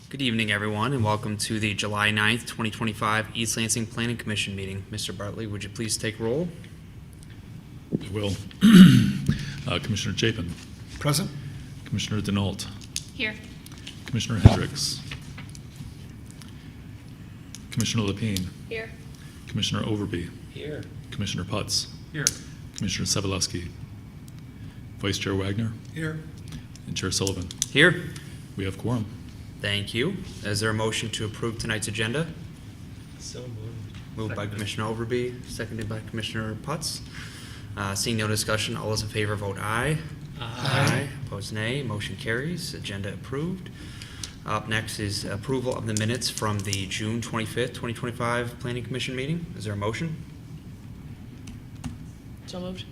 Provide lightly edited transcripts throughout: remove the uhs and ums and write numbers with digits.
Good evening, everyone, and welcome to the July 9th, 2025 East Lansing Planning Commission meeting. Mr. Bartley, would you please take roll? I will. Commissioner Chapin. Present. Commissioner Denault. Here. Commissioner Hendricks. Commissioner Lapine. Here. Commissioner Overbey. Here. Commissioner Putz. Here. Commissioner Sevaleski. Vice Chair Wagner. Here. And Chair Sullivan. Here. We have quorum. Thank you. Is there a motion to approve tonight's agenda? So moved. Moved by Commissioner Overbey, seconded by Commissioner Putz. Seeing no discussion, all those in favor vote aye. Aye. Opposed, nay. Motion carries. Agenda approved. Up next is approval of the minutes from the June 25th, 2025 Planning Commission meeting. Is there a motion? So moved.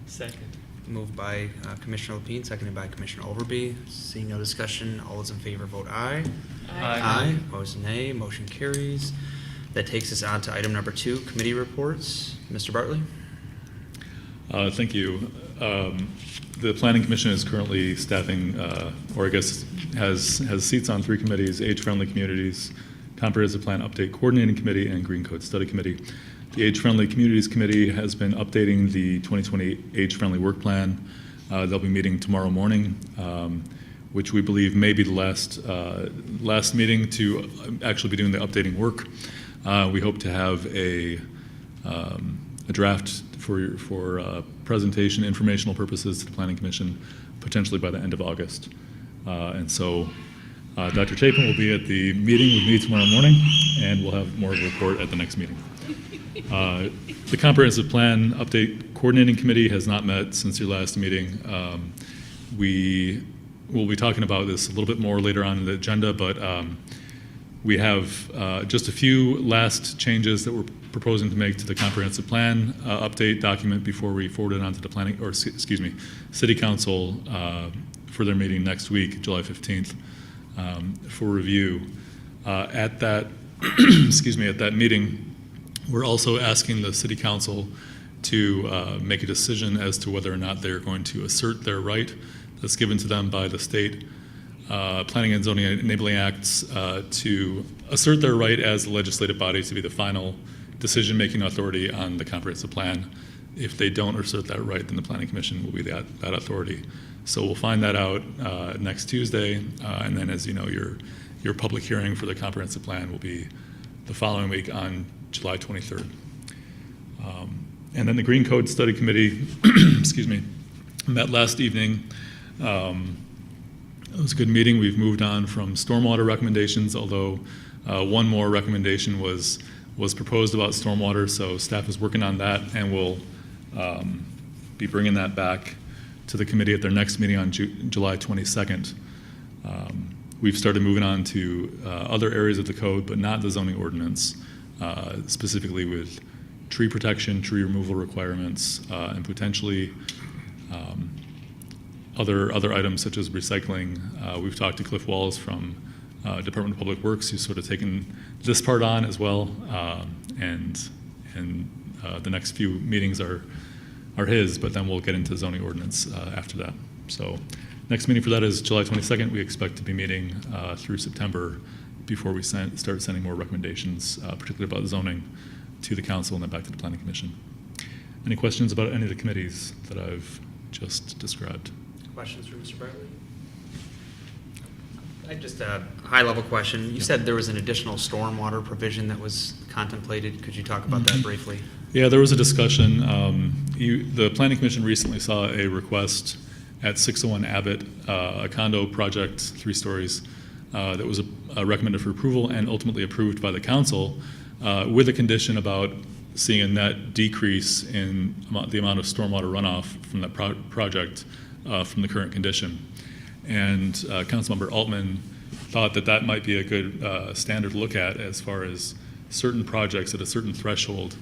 Second. Moved by Commissioner Lapine, seconded by Commissioner Overbey. Seeing no discussion, all those in favor vote aye. Aye. Opposed, nay. Motion carries. That takes us on to item number 2, committee reports. Mr. Bartley? Thank you. The Planning Commission is currently staffing, or I guess has seats on 3 committees: Age-Friendly Communities, Comprehensive Plan Update Coordinating Committee, and Green Code Study Committee. The Age-Friendly Communities Committee has been updating the 2020 Age-Friendly Work Plan. They'll be meeting tomorrow morning, which we believe may be the last meeting to actually be doing the updating work. We hope to have a draft for presentation, informational purposes to the Planning Commission, potentially by the end of August. And so Dr. Chapin will be at the meeting with me tomorrow morning, and we'll have more of a report at the next meeting. The Comprehensive Plan Update Coordinating Committee has not met since your last meeting. We will be talking about this a little bit more later on in the agenda, but we have just a few last changes that we're proposing to make to the Comprehensive Plan Update document before we forward it on to the Planning, or excuse me, City Council for their meeting next week, July 15th, for review. At that, excuse me, at that meeting, we're also asking the City Council to make a decision as to whether or not they're going to assert their right that's given to them by the state Planning and Zoning Enabling Acts to assert their right as the legislative body to be the final decision-making authority on the comprehensive plan. If they don't assert that right, then the Planning Commission will be that authority. So we'll find that out next Tuesday, and then, as you know, your public hearing for the comprehensive plan will be the following week on July 23rd. And then the Green Code Study Committee, excuse me, met last evening. It was a good meeting. We've moved on from stormwater recommendations, although one more recommendation was proposed about stormwater, so staff is working on that, and we'll be bringing that back to the committee at their next meeting on July 22nd. We've started moving on to other areas of the code, but not the zoning ordinance, specifically with tree protection, tree removal requirements, and potentially other items such as recycling. We've talked to Cliff Walls from Department of Public Works, who's sort of taken this part on as well, and the next few meetings are his, but then we'll get into zoning ordinance after that. So next meeting for that is July 22nd. We expect to be meeting through September before we start sending more recommendations, particularly about zoning, to the council and then back to the Planning Commission. Any questions about any of the committees that I've just described? Questions for Mr. Bartley? Just a high-level question. You said there was an additional stormwater provision that was contemplated. Could you talk about that briefly? Yeah, there was a discussion. The Planning Commission recently saw a request at 601 Abbott, a condo project, 3 stories, that was recommended for approval and ultimately approved by the council with a condition about seeing a net decrease in the amount of stormwater runoff from that project from the current condition. And Councilmember Altman thought that might be a good standard to look at as far as certain projects at a certain threshold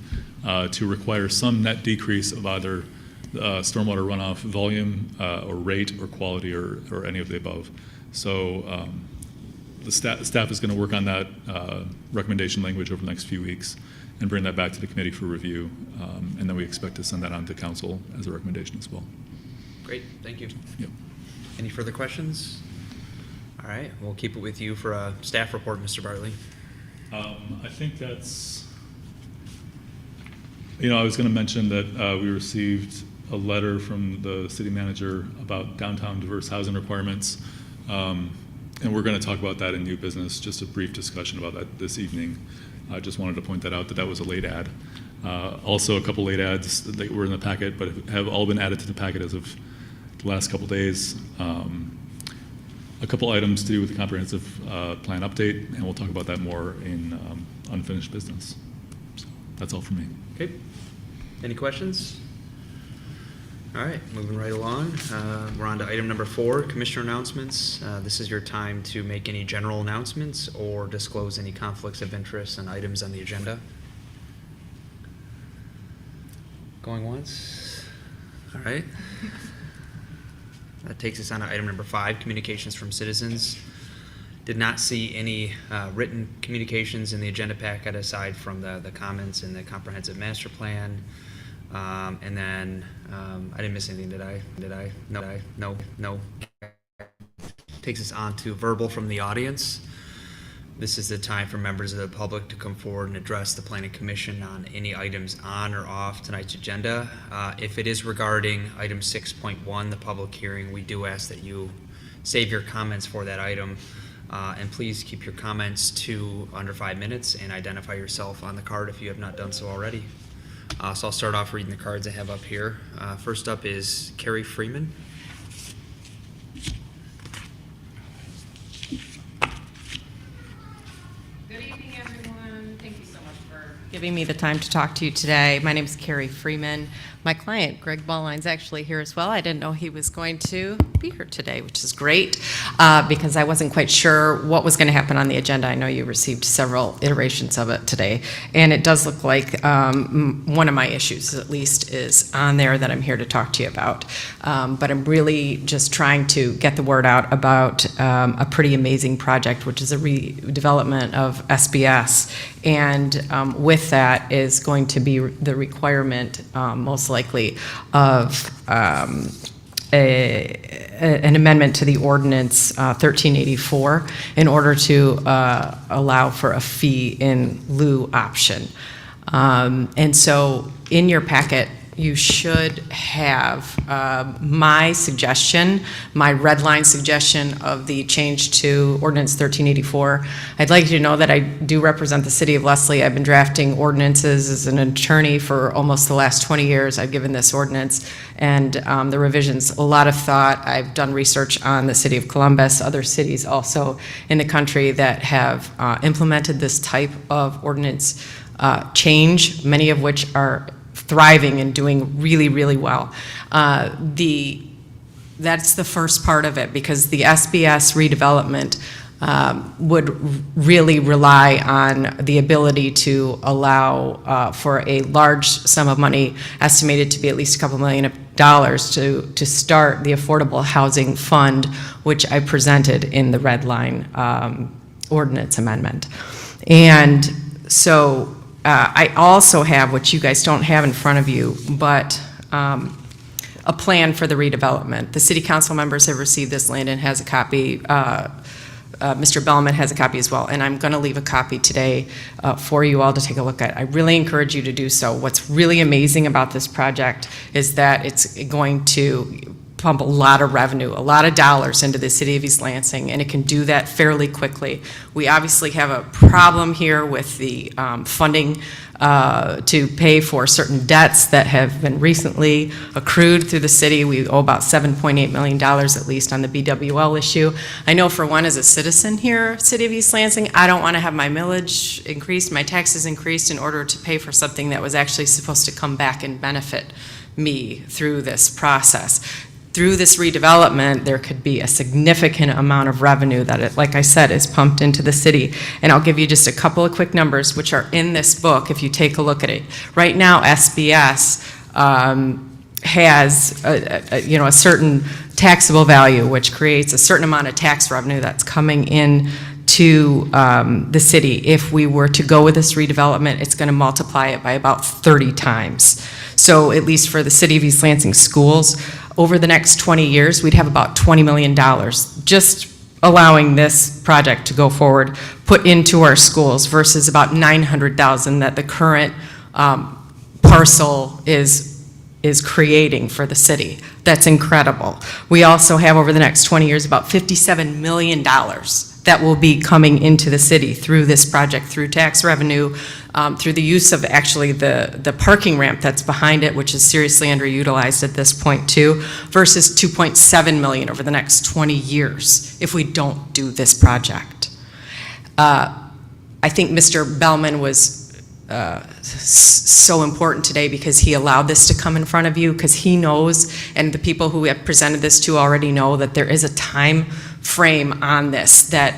to require some net decrease of either stormwater runoff volume or rate or quality or any of the above. So the staff is going to work on that recommendation language over the next few weeks and bring that back to the committee for review. And then we expect to send that on to council as a recommendation as well. Great, thank you. Yep. Any further questions? All right, we'll keep it with you for a staff report, Mr. Bartley. I think that's, I was going to mention that we received a letter from the city manager about downtown diverse housing requirements, and we're going to talk about that in new business, just a brief discussion about that this evening. I just wanted to point that out, that was a late ad. Also, a couple late ads that were in the packet, but have all been added to the packet as of the last couple days. A couple items to do with the comprehensive plan update, and we'll talk about that more in unfinished business. So that's all from me. Okay. Any questions? All right, moving right along. We're on to item number 4, commissioner announcements. This is your time to make any general announcements or disclose any conflicts of interest and items on the agenda. Going once? All right. That takes us on to item number 5, communications from citizens. Did not see any written communications in the agenda packet aside from the comments in the comprehensive master plan. And then I didn't miss anything, did I? No. Takes us on to verbal from the audience. This is the time for members of the public to come forward and address the Planning Commission on any items on or off tonight's agenda. If it is regarding item 6.1, the public hearing, we do ask that you save your comments for that item. And please keep your comments to under 5 minutes and identify yourself on the card if you have not done so already. So I'll start off reading the cards I have up here. First up is Carrie Freeman. Good evening, everyone. Thank you so much for giving me the time to talk to you today. My name is Carrie Freeman. My client, Greg Ballline's actually here as well. I didn't know he was going to be here today, which is great, because I wasn't quite sure what was going to happen on the agenda. I know you received several iterations of it today, and it does look like one of my issues, at least, is on there that I'm here to talk to you about. But I'm really just trying to get the word out about a pretty amazing project, which is a redevelopment of SBS. And with that is going to be the requirement, most likely, of an amendment to the ordinance 1384 in order to allow for a fee in lieu option. And so in your packet, you should have my suggestion, my red line suggestion of the change to Ordinance 1384. I'd like you to know that I do represent the City of Leslie. I've been drafting ordinances as an attorney for almost the last 20 years. I've given this ordinance and the revisions a lot of thought. I've done research on the City of Columbus, other cities also in the country that have implemented this type of ordinance change, many of which are thriving and doing really, really well. That's the first part of it, because the SBS redevelopment would really rely on the ability to allow for a large sum of money, estimated to be at least a couple $1 million, to start the Affordable Housing Fund, which I presented in the red line ordinance amendment. And so I also have, what you guys don't have in front of you, but a plan for the redevelopment. The city council members have received this. Landon has a copy. Mr. Bellman has a copy as well, and I'm going to leave a copy today for you all to take a look at. I really encourage you to do so. What's really amazing about this project is that it's going to pump a lot of revenue, a lot of dollars into the city of East Lansing, and it can do that fairly quickly. We obviously have a problem here with the funding to pay for certain debts that have been recently accrued through the city. We owe about $7.8 million at least on the BWL issue. I know, for one, as a citizen here, city of East Lansing, I don't want to have my millage increased, my taxes increased in order to pay for something that was actually supposed to come back and benefit me through this process. Through this redevelopment, there could be a significant amount of revenue that, like I said, is pumped into the city. And I'll give you just a couple of quick numbers, which are in this book if you take a look at it. Right now, SBS has a certain taxable value, which creates a certain amount of tax revenue that's coming in to the city. If we were to go with this redevelopment, it's going to multiply it by about 30 times. So at least for the city of East Lansing schools, over the next 20 years, we'd have about $20 million just allowing this project to go forward, put into our schools versus about 900,000 that the current parcel is creating for the city. That's incredible. We also have over the next 20 years about $57 million that will be coming into the city through this project, through tax revenue, through the use of actually the parking ramp that's behind it, which is seriously underutilized at this point too, versus 2.7 million over the next 20 years if we don't do this project. I think Mr. Bellman was so important today because he allowed this to come in front of you, because he knows, and the people who have presented this to already know, that there is a time frame on this, that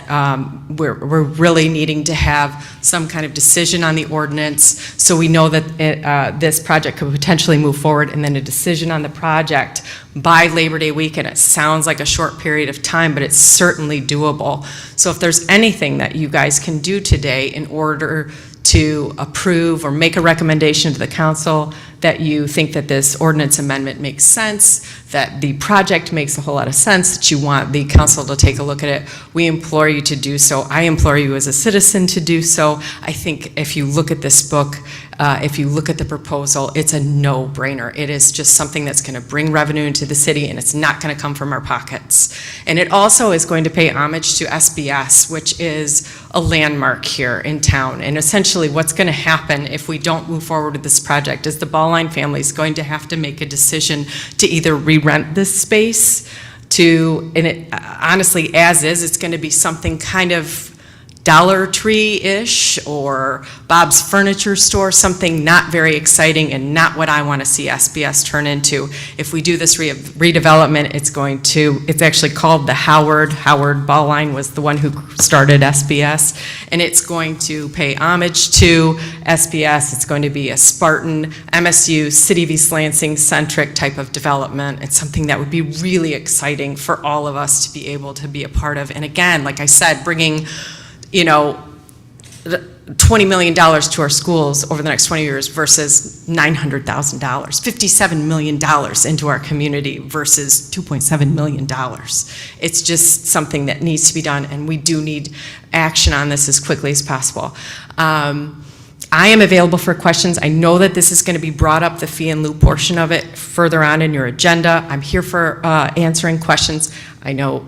we're really needing to have some kind of decision on the ordinance, so we know that this project could potentially move forward, and then a decision on the project by Labor Day weekend. It sounds like a short period of time, but it's certainly doable. So if there's anything that you guys can do today in order to approve or make a recommendation to the council that you think that this ordinance amendment makes sense, that the project makes a whole lot of sense, that you want the council to take a look at it, we implore you to do so. I implore you as a citizen to do so. I think if you look at this book, if you look at the proposal, it's a no-brainer. It is just something that's going to bring revenue into the city, and it's not going to come from our pockets. And it also is going to pay homage to SBS, which is a landmark here in town. And essentially what's going to happen if we don't move forward with this project is the Ballline family is going to have to make a decision to either re-rent this space to, and it, honestly, as is, it's going to be something kind of Dollar Tree-ish or Bob's Furniture Store, something not very exciting and not what I want to see SBS turn into. If we do this redevelopment, it's actually called the Howard Ballline was the one who started SBS, and it's going to pay homage to SBS. It's going to be a Spartan, MSU, City of East Lansing centric type of development. It's something that would be really exciting for all of us to be able to be a part of. And again, like I said, bringing $20 million to our schools over the next 20 years versus $900,000, $57 million into our community versus $2.7 million. It's just something that needs to be done, and we do need action on this as quickly as possible. I am available for questions. I know that this is going to be brought up, the fee and lieu portion of it, further on in your agenda. I'm here for answering questions. I know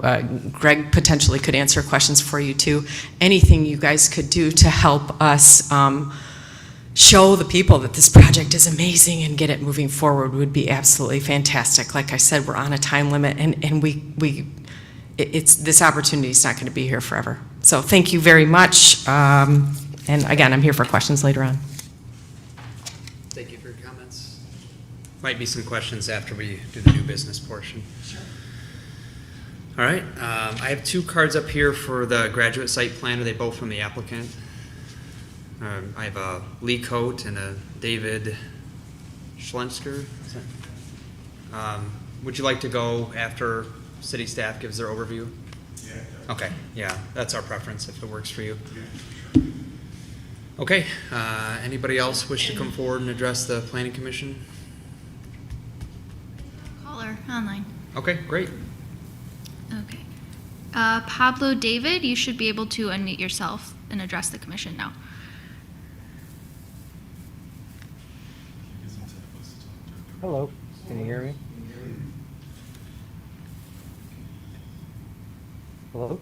Greg potentially could answer questions for you too. Anything you guys could do to help us show the people that this project is amazing and get it moving forward would be absolutely fantastic. Like I said, we're on a time limit, and this opportunity is not going to be here forever. So thank you very much. And again, I'm here for questions later on. Thank you for your comments. Might be some questions after we do the new business portion. Sure. All right, I have two cards up here for the graduate site plan. Are they both from the applicant? I have a Lee Cote and a David Schlensker. Would you like to go after city staff gives their overview? Yeah. Okay, yeah, that's our preference if it works for you. Yeah. Okay, anybody else wish to come forward and address the Planning Commission? Caller online. Okay, great. Okay. Pablo David, you should be able to unmute yourself and address the commission now. Hello, can you hear me? Hello?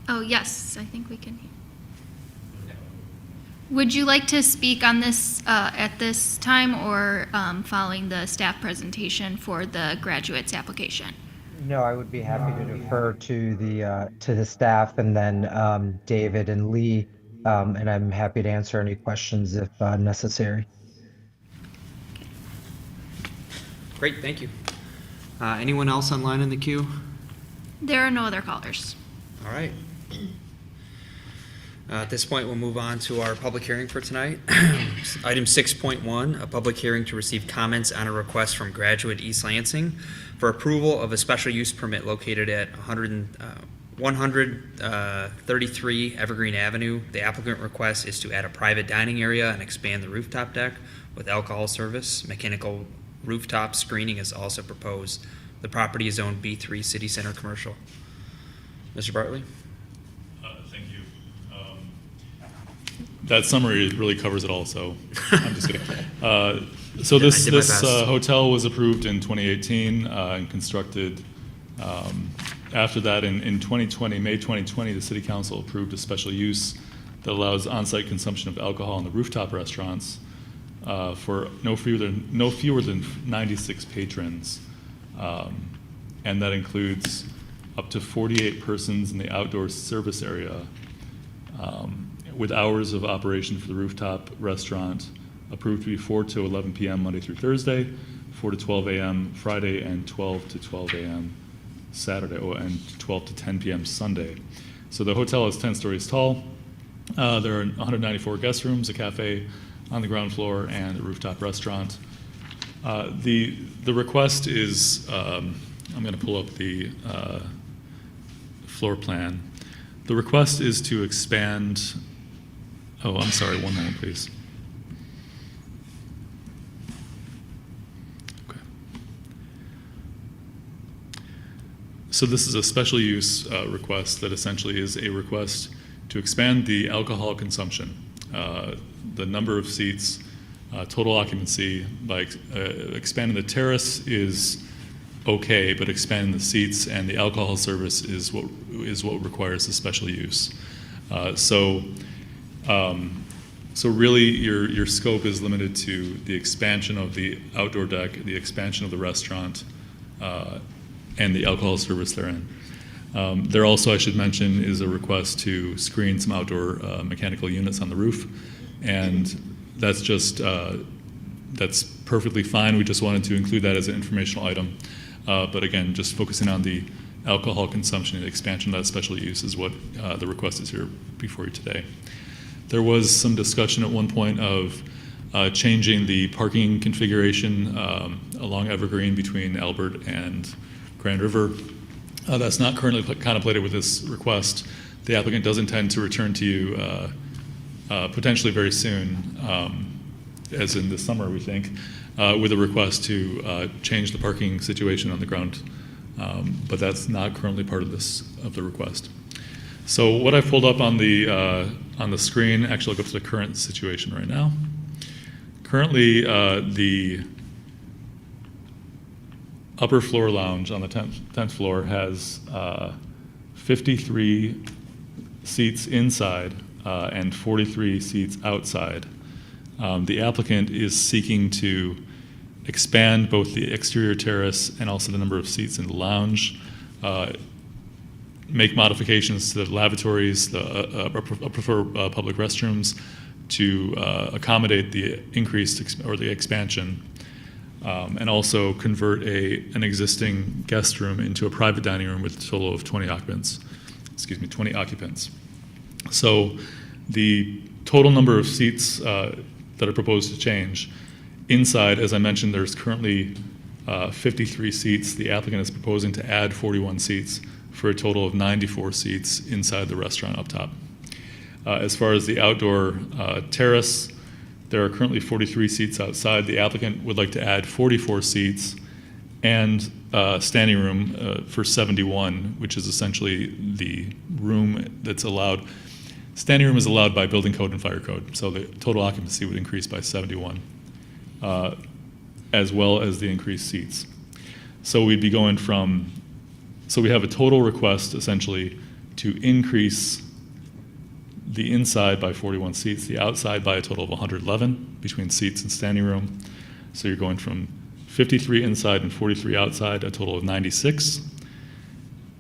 Oh, yes, I think we can hear. Would you like to speak on this at this time or following the staff presentation for the graduates application? No, I would be happy to defer to the staff and then David and Lee, and I'm happy to answer any questions if necessary. Great, thank you. Anyone else online in the queue? There are no other callers. All right. At this point, we'll move on to our public hearing for tonight. Item 6.1, a public hearing to receive comments on a request from Graduate East Lansing for approval of a special use permit located at 133 Evergreen Avenue. The applicant request is to add a private dining area and expand the rooftop deck with alcohol service. Mechanical rooftop screening is also proposed. The property is zoned B3 City Center Commercial. Mr. Bartley? Thank you. That summary really covers it all, so I'm just kidding. So I this did my best. hotel was approved in 2018 and constructed. After that, in 2020, May 2020, the City Council approved a special use that allows on-site consumption of alcohol in the rooftop restaurants for no fewer than 96 patrons, and that includes up to 48 persons in the outdoor service area, with hours of operation for the rooftop restaurant approved to be 4 to 11 p.m. Monday through Thursday, 4 to 12 a.m. Friday, and 12 to 12 a.m. Saturday, and 12 to 10 p.m. Sunday. So the hotel is 10 stories tall. There are 194 guest rooms, a cafe on the ground floor, and a rooftop restaurant. The request is, I'm going to pull up the floor plan. The request is to expand, oh, I'm sorry, one moment, please. Okay. So this is a special use request that essentially is a request to expand the alcohol consumption, the number of seats, total occupancy. By expanding the terrace is okay, but expanding the seats and the alcohol service is what requires the special use. So really, your scope is limited to the expansion of the outdoor deck, the expansion of the restaurant, and the alcohol service therein. There also, I should mention, is a request to screen some outdoor mechanical units on the roof, and that's just that's perfectly fine. We just wanted to include that as an informational item. But again, just focusing on the alcohol consumption and the expansion of that special use is what the request is here before you today. There was some discussion at one point of changing the parking configuration along Evergreen between Albert and Grand River. That's not currently contemplated with this request. The applicant does intend to return to you potentially very soon, as in this summer, we think, with a request to change the parking situation on the ground, but that's not currently part of the request. So what I've pulled up on the screen, actually I'll go to the current situation right now. Currently, the upper floor lounge on the 10th floor has 53 seats inside and 43 seats outside. The applicant is seeking to expand both the exterior terrace and also the number of seats in the lounge, make modifications to the lavatories, prefer public restrooms to accommodate the increased or the expansion, and also convert an existing guest room into a private dining room with a total of 20 occupants. So the total number of seats that are proposed to change. Inside, as I mentioned, there's currently 53 seats. The applicant is proposing to add 41 seats for a total of 94 seats inside the restaurant up top. As far as the outdoor terrace, there are currently 43 seats outside. The applicant would like to add 44 seats and standing room for 71, which is essentially the room that's allowed. Standing room is allowed by building code and fire code, so the total occupancy would increase by 71, as well as the increased seats. So we'd be going from, so we have a total request essentially to increase the inside by 41 seats, the outside by a total of 111 between seats and standing room. So you're going from 53 inside and 43 outside, a total of 96,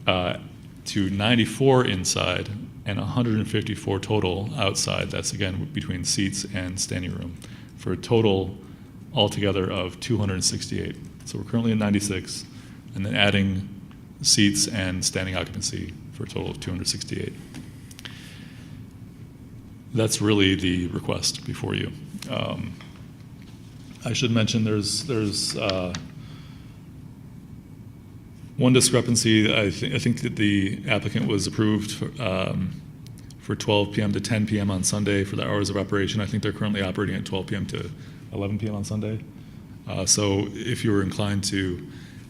to 94 inside and 154 total outside. That's again between seats and standing room, for a total altogether of 268. So we're currently at 96, and then adding seats and standing occupancy for a total of 268. That's really the request before you. I should mention there's one discrepancy. I think that the applicant was approved for 12 p.m. to 10 p.m. on Sunday for the hours of operation. I think they're currently operating at 12 p.m. to 11 p.m. on Sunday. So if you were inclined to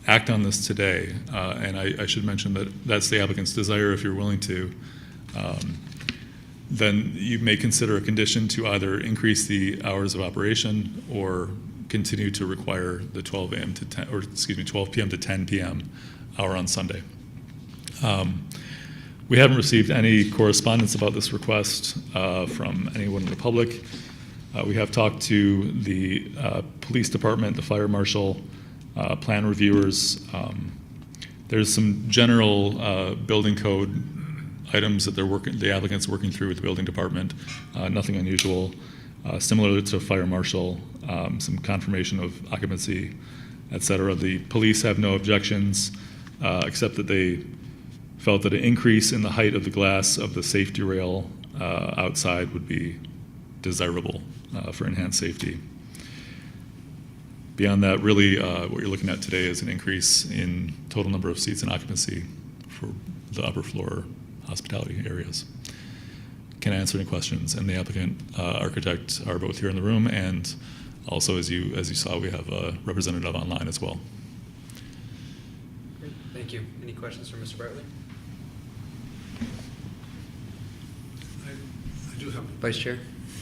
act on this today, and I should mention that that's the applicant's desire if you're willing to, then you may consider a condition to either increase the hours of operation or continue to require the 12 a.m. to 10, or excuse me, 12 p.m. to 10 p.m. hour on Sunday. We haven't received any correspondence about this request from anyone in the public. We have talked to the police department, the fire marshal, plan reviewers. There's some general building code items that the applicant's working through with the building department. Nothing unusual. Similar to fire marshal, some confirmation of occupancy, et cetera. The police have no objections, except that they felt that an increase in the height of the glass of the safety rail outside would be desirable for enhanced safety. Beyond that, really, what you're looking at today is an increase in total number of seats and occupancy for the upper floor hospitality areas. Can I answer any questions? And the applicant, architect are both here in the room, and also, as you saw, we have a representative online as well. Great, thank you. Any questions for Mr. Bartley? I do have. Vice Chair?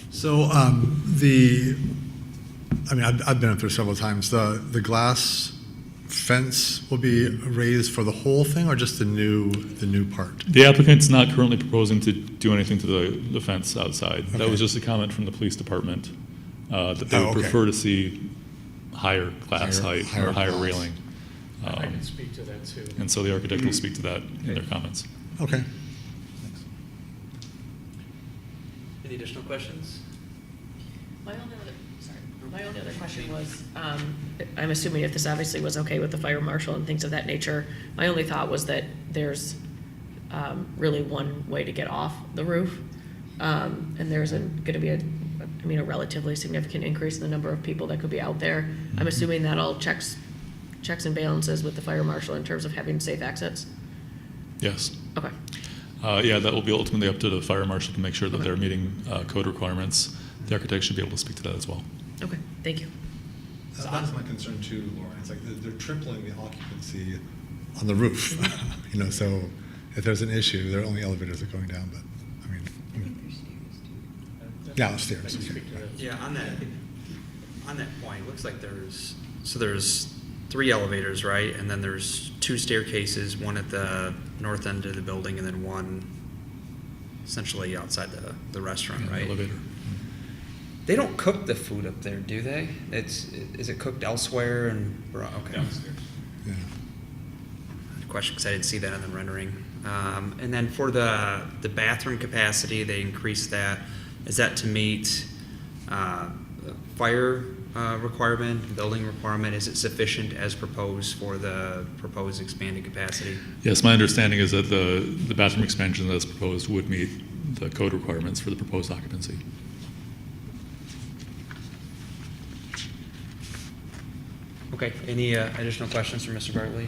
So I've been up there several times. The glass fence will be raised for the whole thing, or just the new part? The applicant's not currently proposing to do anything to the fence outside. Okay. That was just a comment from the police department that they would Oh, okay. prefer to see higher glass height or higher glass. railing. I can speak to that too. And so the architect will speak to that in their comments. Okay. Any additional questions? My only other question was, I'm assuming if this obviously was okay with the fire marshal and things of that nature, my only thought was that there's really one way to get off the roof. And there's going to be a relatively significant increase in the number of people that could be out there. I'm assuming that all checks and balances with the fire marshal in terms of having safe exits? Yes. Okay. Yeah, that will be ultimately up to the fire marshal to make sure that they're meeting code requirements. The architect should be able to speak to that as well. Okay, thank you. That's my concern too, Laura. It's like they're tripling the occupancy on the roof. So if there's an issue, there are only elevators that are going down, but yeah, upstairs. I can speak to that. Yeah, on that point, it looks like there's 3 elevators, right? And then there's 2 staircases, one at the north end of the building and then one essentially outside the restaurant, right? Elevator. They don't cook the food up there, do they? Is it cooked elsewhere? Okay. Downstairs. Yeah. Question, because I didn't see that in the rendering. And then for the bathroom capacity, they increased that. Is that to meet fire requirement, building requirement? Is it sufficient as proposed for the proposed expanded capacity? Yes, my understanding is that the bathroom expansion that's proposed would meet the code requirements for the proposed occupancy. Okay, any additional questions from Mr. Bartley?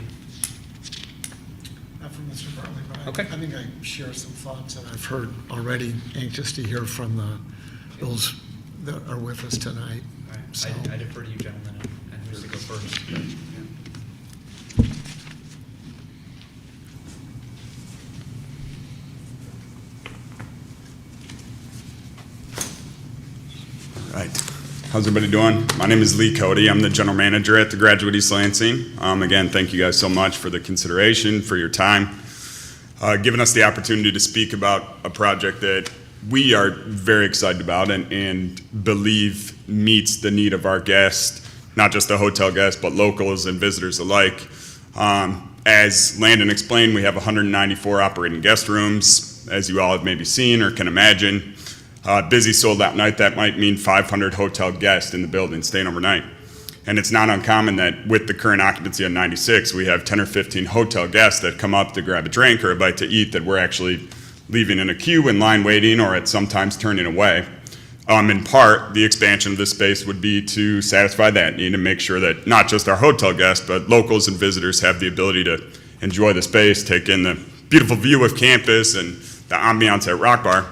Not from Mr. Bartley, but Okay. I think I share some thoughts that I've heard already. Anxious to hear from those that are with us tonight. All right, So- I defer to you gentlemen, and who's to go first? Right. How's everybody doing? My name is Lee Cote. I'm the general manager at the Graduate East Lansing. Again, thank you guys so much for the consideration, for your time, giving us the opportunity to speak about a project that we are very excited about and believe meets the need of our guests, not just the hotel guests, but locals and visitors alike. As Landon explained, we have 194 operating guest rooms, as you all have maybe seen or can imagine. Busy sold out night, that might mean 500 hotel guests in the building staying overnight. And it's not uncommon that with the current occupancy of 96, we have 10 or 15 hotel guests that come up to grab a drink or a bite to eat that we're actually leaving in a queue in line waiting or at sometimes turning away. In part, the expansion of this space would be to satisfy that need and make sure that not just our hotel guests, but locals and visitors have the ability to enjoy the space, take in the beautiful view of campus and the ambiance at Rock Bar.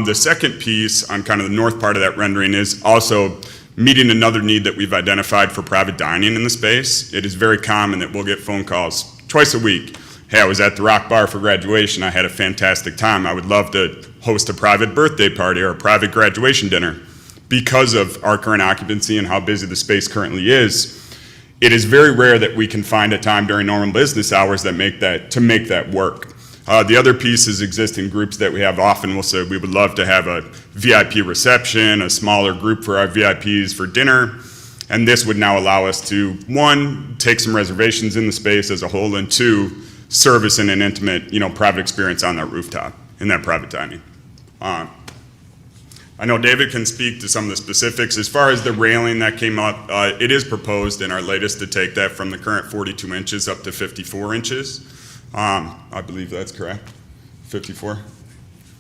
The second piece on kind of the north part of that rendering is also meeting another need that we've identified for private dining in the space. It is very common that we'll get phone calls twice a week. Hey, I was at the Rock Bar for graduation. I had a fantastic time. I would love to host a private birthday party or a private graduation dinner. Because of our current occupancy and how busy the space currently is, it is very rare that we can find a time during normal business hours that make that work. The other piece is existing groups that we have often will say we would love to have a VIP reception, a smaller group for our VIPs for dinner. And this would now allow us to, one, take some reservations in the space as a whole, and two, service in an intimate, private experience on that rooftop in that private dining. I know David can speak to some of the specifics. As far as the railing that came up, it is proposed in our latest to take that from the current 42 inches up to 54 inches. I believe that's correct. 54?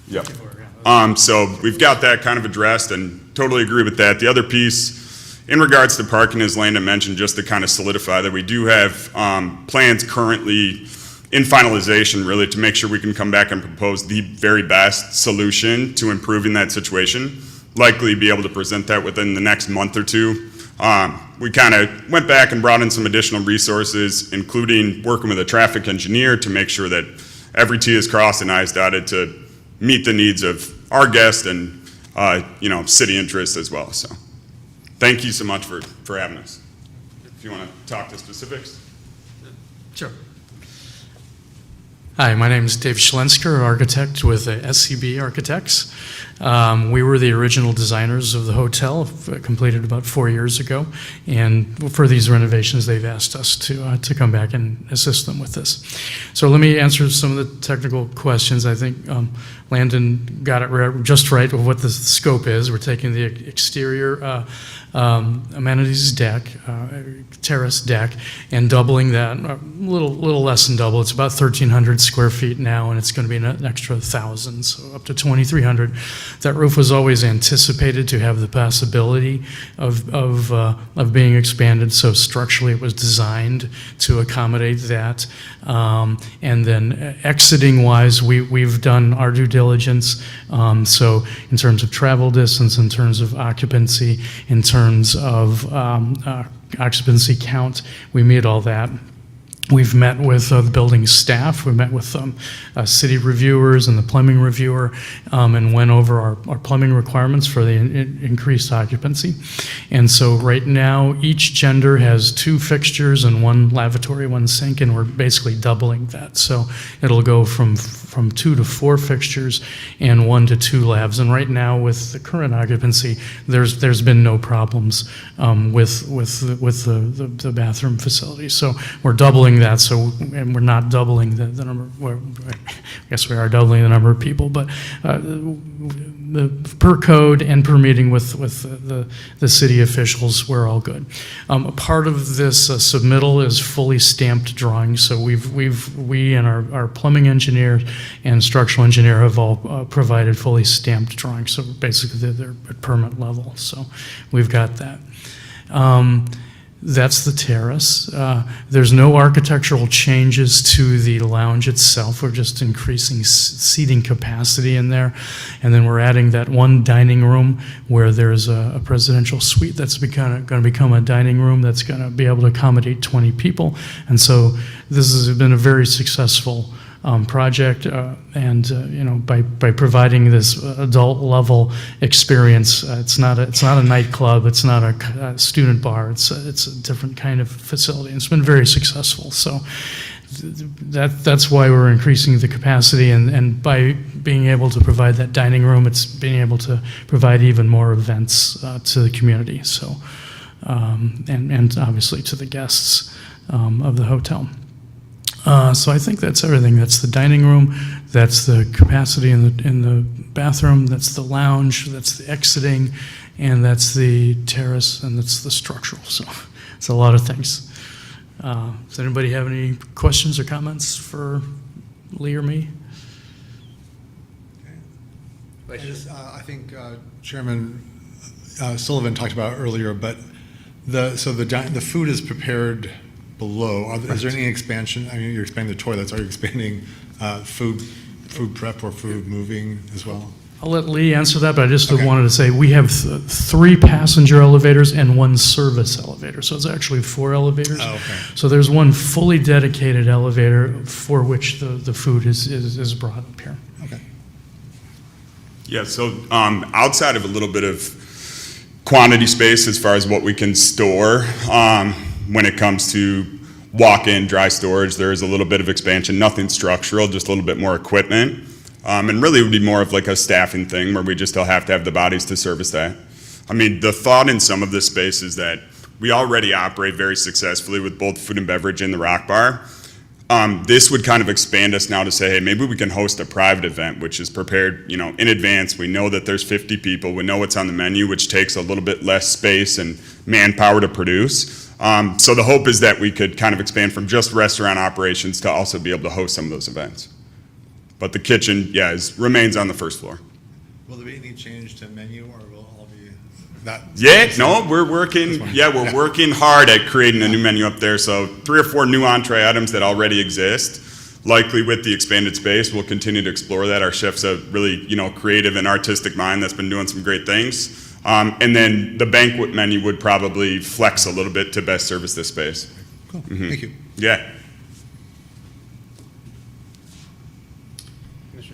Yep. 54, yeah. So we've got that kind of addressed and totally agree with that. The other piece, in regards to parking, as Landon mentioned, just to kind of solidify that we do have plans currently in finalization, really, to make sure we can come back and propose the very best solution to improving that situation. Likely be able to present that within the next month or two. We kind of went back and brought in some additional resources, including working with a traffic engineer to make sure that every T is crossed and I is dotted to meet the needs of our guests and city interests as well. So thank you so much for having us. If you want to talk to specifics. Sure. Hi, my name is Dave Schlensker, architect with SCB Architects. We were the original designers of the hotel, completed about 4 years ago, and for these renovations, they've asked us to come back and assist them with this. So let me answer some of the technical questions. I think Landon got it just right of what the scope is. We're taking the exterior amenities deck, terrace deck, and doubling that, a little less than double. It's about 1,300 square feet now, and it's going to be an extra 1,000, so up to 2,300. That roof was always anticipated to have the possibility of being expanded, so structurally it was designed to accommodate that. And then exiting-wise, we've done our due diligence, so in terms of travel distance, in terms of occupancy, in terms of occupancy count, we meet all that. We've met with the building staff, we met with city reviewers and the plumbing reviewer, and went over our plumbing requirements for the increased occupancy. And so right now, each gender has 2 fixtures and 1 lavatory, 1 sink, and we're basically doubling that. So it'll go from 2 to 4 fixtures and 1 to 2 lavs. And right now, with the current occupancy, there's been no problems with the bathroom facility. So we're doubling that, and we're not doubling the number. I guess we are doubling the number of people, but per code and per meeting with the city officials, we're all good. A part of this submittal is fully stamped drawings, so we and our plumbing engineer and structural engineer have all provided fully stamped drawings. So basically, they're at permit level. So we've got that. That's the terrace. There's no architectural changes to the lounge itself. We're just increasing seating capacity in there. And then we're adding that 1 dining room where there's a presidential suite that's going to become a dining room that's going to be able to accommodate 20 people. And so this has been a very successful project, and by providing this adult level experience, it's not a nightclub, it's not a student bar, it's a different kind of facility. And it's been very successful. So that's why we're increasing the capacity, and by being able to provide that dining room, it's being able to provide even more events to the community. So and obviously to the guests of the hotel. So I think that's everything. That's the dining room, that's the capacity in the bathroom, that's the lounge, that's the exiting, and that's the terrace, and that's the structural. So it's a lot of things. Does anybody have any questions or comments for Lee or me? I think Chairman Sullivan talked about earlier, but the food is prepared below. Is there any expansion? I mean, you're expanding the toilets. Are you expanding food prep or food moving as well? I'll let Lee answer that, but I just wanted to say we have 3 passenger elevators and 1 service elevator. So it's actually 4 elevators. Oh, okay. So there's 1 fully dedicated elevator for which the food is brought up here. Okay. Yeah, so outside of a little bit of quantity space as far as what we can store, when it comes to walk-in dry storage, there is a little bit of expansion, nothing structural, just a little bit more equipment. And really it would be more of like a staffing thing where we just still have to have the bodies to service that. I mean, the thought in some of this space is that we already operate very successfully with both food and beverage in the Rock Bar. This would kind of expand us now to say, hey, maybe we can host a private event, which is prepared, in advance. We know that there's 50 people. We know what's on the menu, which takes a little bit less space and manpower to produce. So the hope is that we could kind of expand from just restaurant operations to also be able to host some of those events. But the kitchen, remains on the first floor. Will there be any change to menu, or will all be that? Yeah, no, we're working hard at creating a new menu up there. So 3 or 4 new entree items that already exist. Likely with the expanded space, we'll continue to explore that. Our chef's a really, creative and artistic mind that's been doing some great things. And then the banquet menu would probably flex a little bit to best service this space. Cool, thank you. Yeah.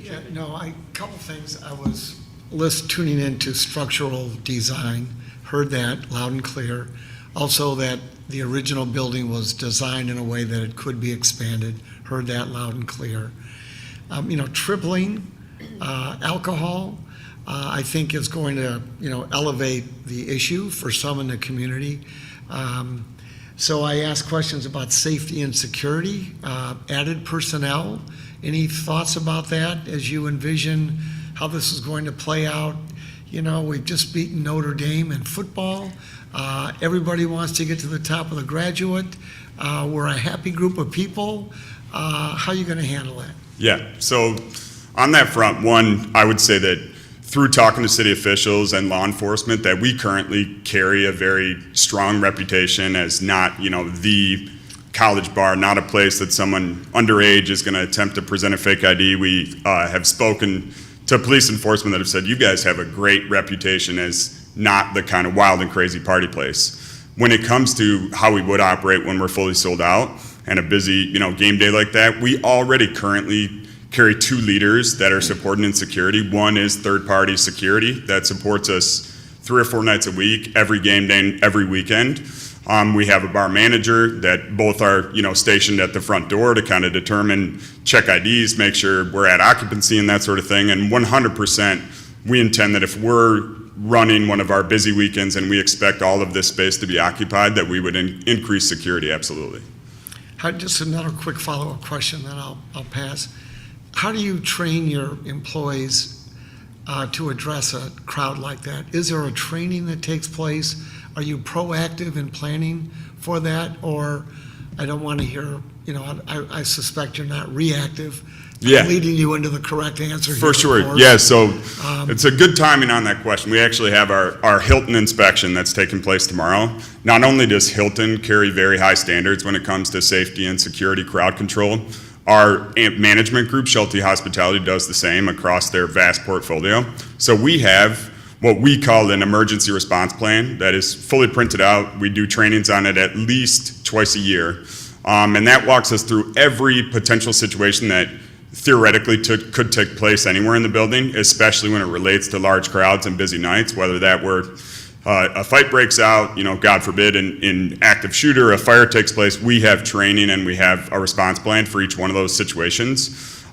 Yeah, no, couple things. I was tuning into structural design, heard that loud and clear. Also that the original building was designed in a way that it could be expanded, heard that loud and clear. Tripling alcohol, I think is going to, elevate the issue for some in the community. So I asked questions about safety and security, added personnel. Any thoughts about that as you envision how this is going to play out? We've just beaten Notre Dame in football. Everybody wants to get to the top of the graduate. We're a happy group of people. How are you going to handle that? Yeah, so on that front, one, I would say that through talking to city officials and law enforcement, that we currently carry a very strong reputation as not, the college bar, not a place that someone underage is going to attempt to present a fake ID. We have spoken to police enforcement that have said, you guys have a great reputation as not the kind of wild and crazy party place. When it comes to how we would operate when we're fully sold out and a busy, game day like that, we already currently carry 2 leaders that are supporting in security. One is third-party security that supports us 3 or 4 nights a week, every game day, and every weekend. We have a bar manager that both are, stationed at the front door to kind of determine, check IDs, make sure we're at occupancy and that sort of thing. And 100%, we intend that if we're running one of our busy weekends and we expect all of this space to be occupied, that we would increase security, absolutely. Just another quick follow-up question, then I'll pass. How do you train your employees to address a crowd like that? Is there a training that takes place? Are you proactive in planning for that? Or I don't want to hear, I suspect you're not reactive. Yeah. Leading you into the correct answer. For sure. Yeah, so it's a good timing on that question. We actually have our Hilton inspection that's taking place tomorrow. Not only does Hilton carry very high standards when it comes to safety and security crowd control, our management group, Schulte Hospitality, does the same across their vast portfolio. So we have what we call an emergency response plan that is fully printed out. We do trainings on it at least twice a year. And that walks us through every potential situation that theoretically could take place anywhere in the building, especially when it relates to large crowds and busy nights, whether that were a fight breaks out, God forbid, an active shooter, a fire takes place. We have training and we have a response plan for each one of those situations.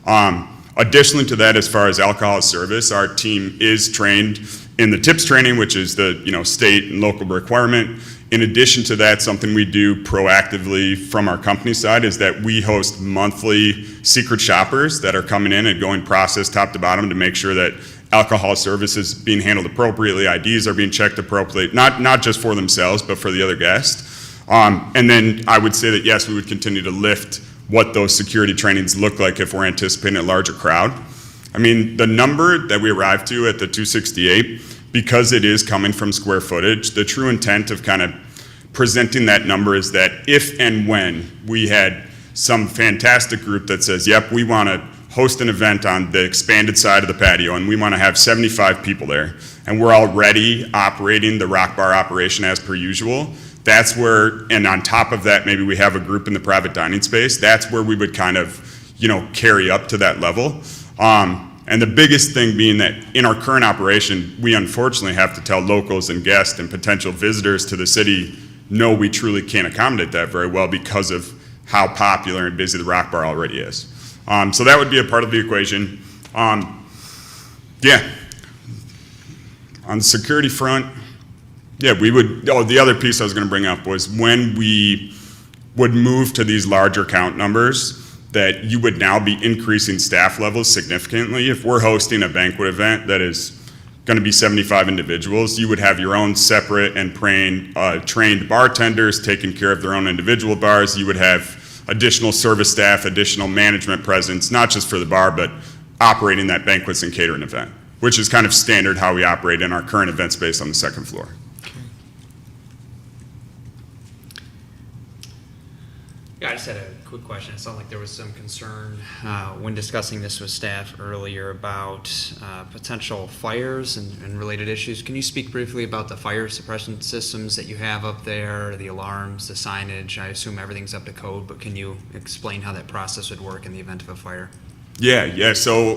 Additionally to that, as far as alcohol service, our team is trained in the TIPS training, which is the state and local requirement. In addition to that, something we do proactively from our company side is that we host monthly secret shoppers that are coming in and going process top to bottom to make sure that alcohol service is being handled appropriately, IDs are being checked appropriately, not just for themselves, but for the other guests. And then I would say that, yes, we would continue to lift what those security trainings look like if we're anticipating a larger crowd. I mean, the number that we arrived to at the 268, because it is coming from square footage, the true intent of kind of presenting that number is that if and when we had some fantastic group that says, yep, we want to host an event on the expanded side of the patio, and we want to have 75 people there, and we're already operating the rock bar operation as per usual, that's where, and on top of that, maybe we have a group in the private dining space, that's where we would kind of, carry up to that level. And the biggest thing being that in our current operation, we unfortunately have to tell locals and guests and potential visitors to the city, no, we truly can't accommodate that very well because of how popular and busy the rock bar already is. So that would be a part of the equation. Yeah. On the security front, yeah, we would, the other piece I was gonna bring up was when we would move to these larger count numbers, that you would now be increasing staff levels significantly. If we're hosting a banquet event that is gonna be 75 individuals, you would have your own separate and trained bartenders taking care of their own individual bars. You would have additional service staff, additional management presence, not just for the bar, but operating that banquets and catering event, which is kind of standard how we operate in our current event space on the second floor. Yeah, I just had a quick question. It sounded like there was some concern when discussing this with staff earlier about potential fires and related issues. Can you speak briefly about the fire suppression systems that you have up there, the alarms, the signage? I assume everything's up to code, but can you explain how that process would work in the event of a fire? Yeah. So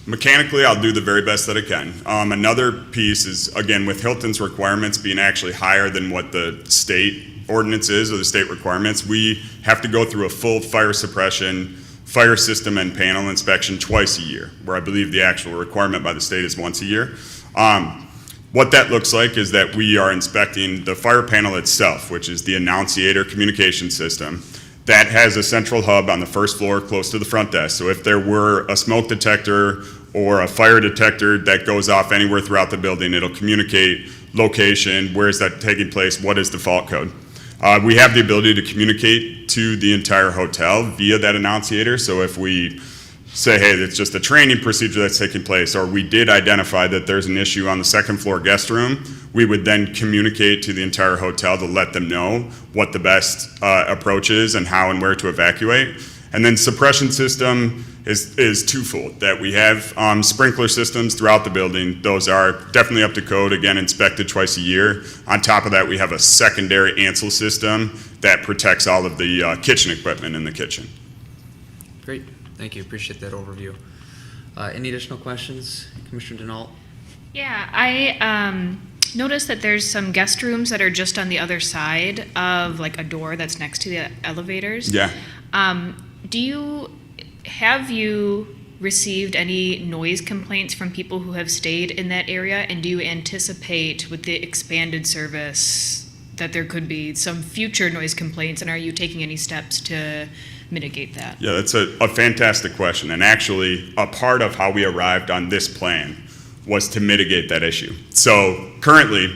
mechanically, I'll do the very best that I can. Another piece is, again, with Hilton's requirements being actually higher than what the state ordinance is or the state requirements, we have to go through a full fire suppression, fire system and panel inspection twice a year, where I believe the actual requirement by the state is once a year. What that looks like is that we are inspecting the fire panel itself, which is the annunciator communication system. That has a central hub on the first floor close to the front desk. So if there were a smoke detector or a fire detector that goes off anywhere throughout the building, it'll communicate location, where is that taking place, what is the fault code. We have the ability to communicate to the entire hotel via that annunciator. So if we say, hey, it's just a training procedure that's taking place, or we did identify that there's an issue on the second floor guest room, we would then communicate to the entire hotel to let them know what the best approach is and how and where to evacuate. And then suppression system is twofold, that we have sprinkler systems throughout the building. Those are definitely up to code, again, inspected twice a year. On top of that, we have a secondary ANSEL system that protects all of the kitchen equipment in the kitchen. Great, thank you, appreciate that overview. Any additional questions, Commissioner Denault? Yeah, I noticed that there's some guest rooms that are just on the other side of like a door that's next to the elevators. Yeah. Have you received any noise complaints from people who have stayed in that area? And do you anticipate with the expanded service that there could be some future noise complaints? And are you taking any steps to mitigate that? Yeah, that's a fantastic question. And actually, a part of how we arrived on this plan was to mitigate that issue. So currently,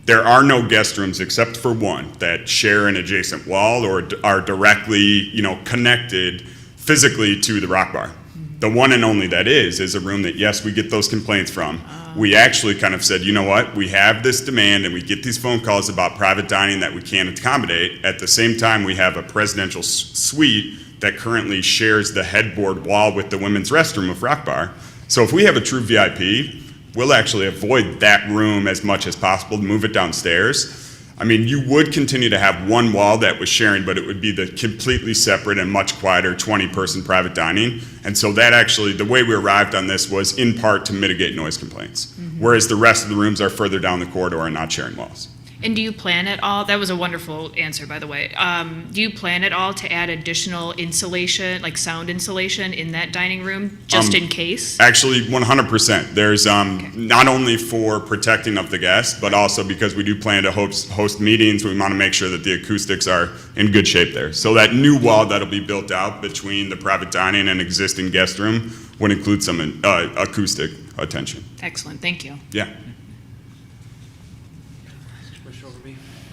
there are no guest rooms except for one that share an adjacent wall or are directly, connected physically to the rock bar. The one and only that is a room that, yes, we get those complaints from. We actually kind of said, you know what, we have this demand and we get these phone calls about private dining that we can't accommodate. At the same time, we have a presidential suite that currently shares the headboard wall with the women's restroom of rock bar. So if we have a true VIP, we'll actually avoid that room as much as possible, move it downstairs. I mean, you would continue to have one wall that was sharing, but it would be the completely separate and much quieter 20-person private dining. And so that actually, the way we arrived on this was in part to mitigate noise complaints, whereas the rest of the rooms are further down the corridor and not sharing walls. And do you plan at all, that was a wonderful answer, by the way. Do you plan at all to add additional insulation, like sound insulation in that dining room, just in case? Actually, 100%. There's not only for protecting of the guests, but also because we do plan to host meetings, we want to make sure that the acoustics are in good shape there. So that new wall that'll be built out between the private dining and existing guest room would include some acoustic attention. Excellent, thank you. Yeah.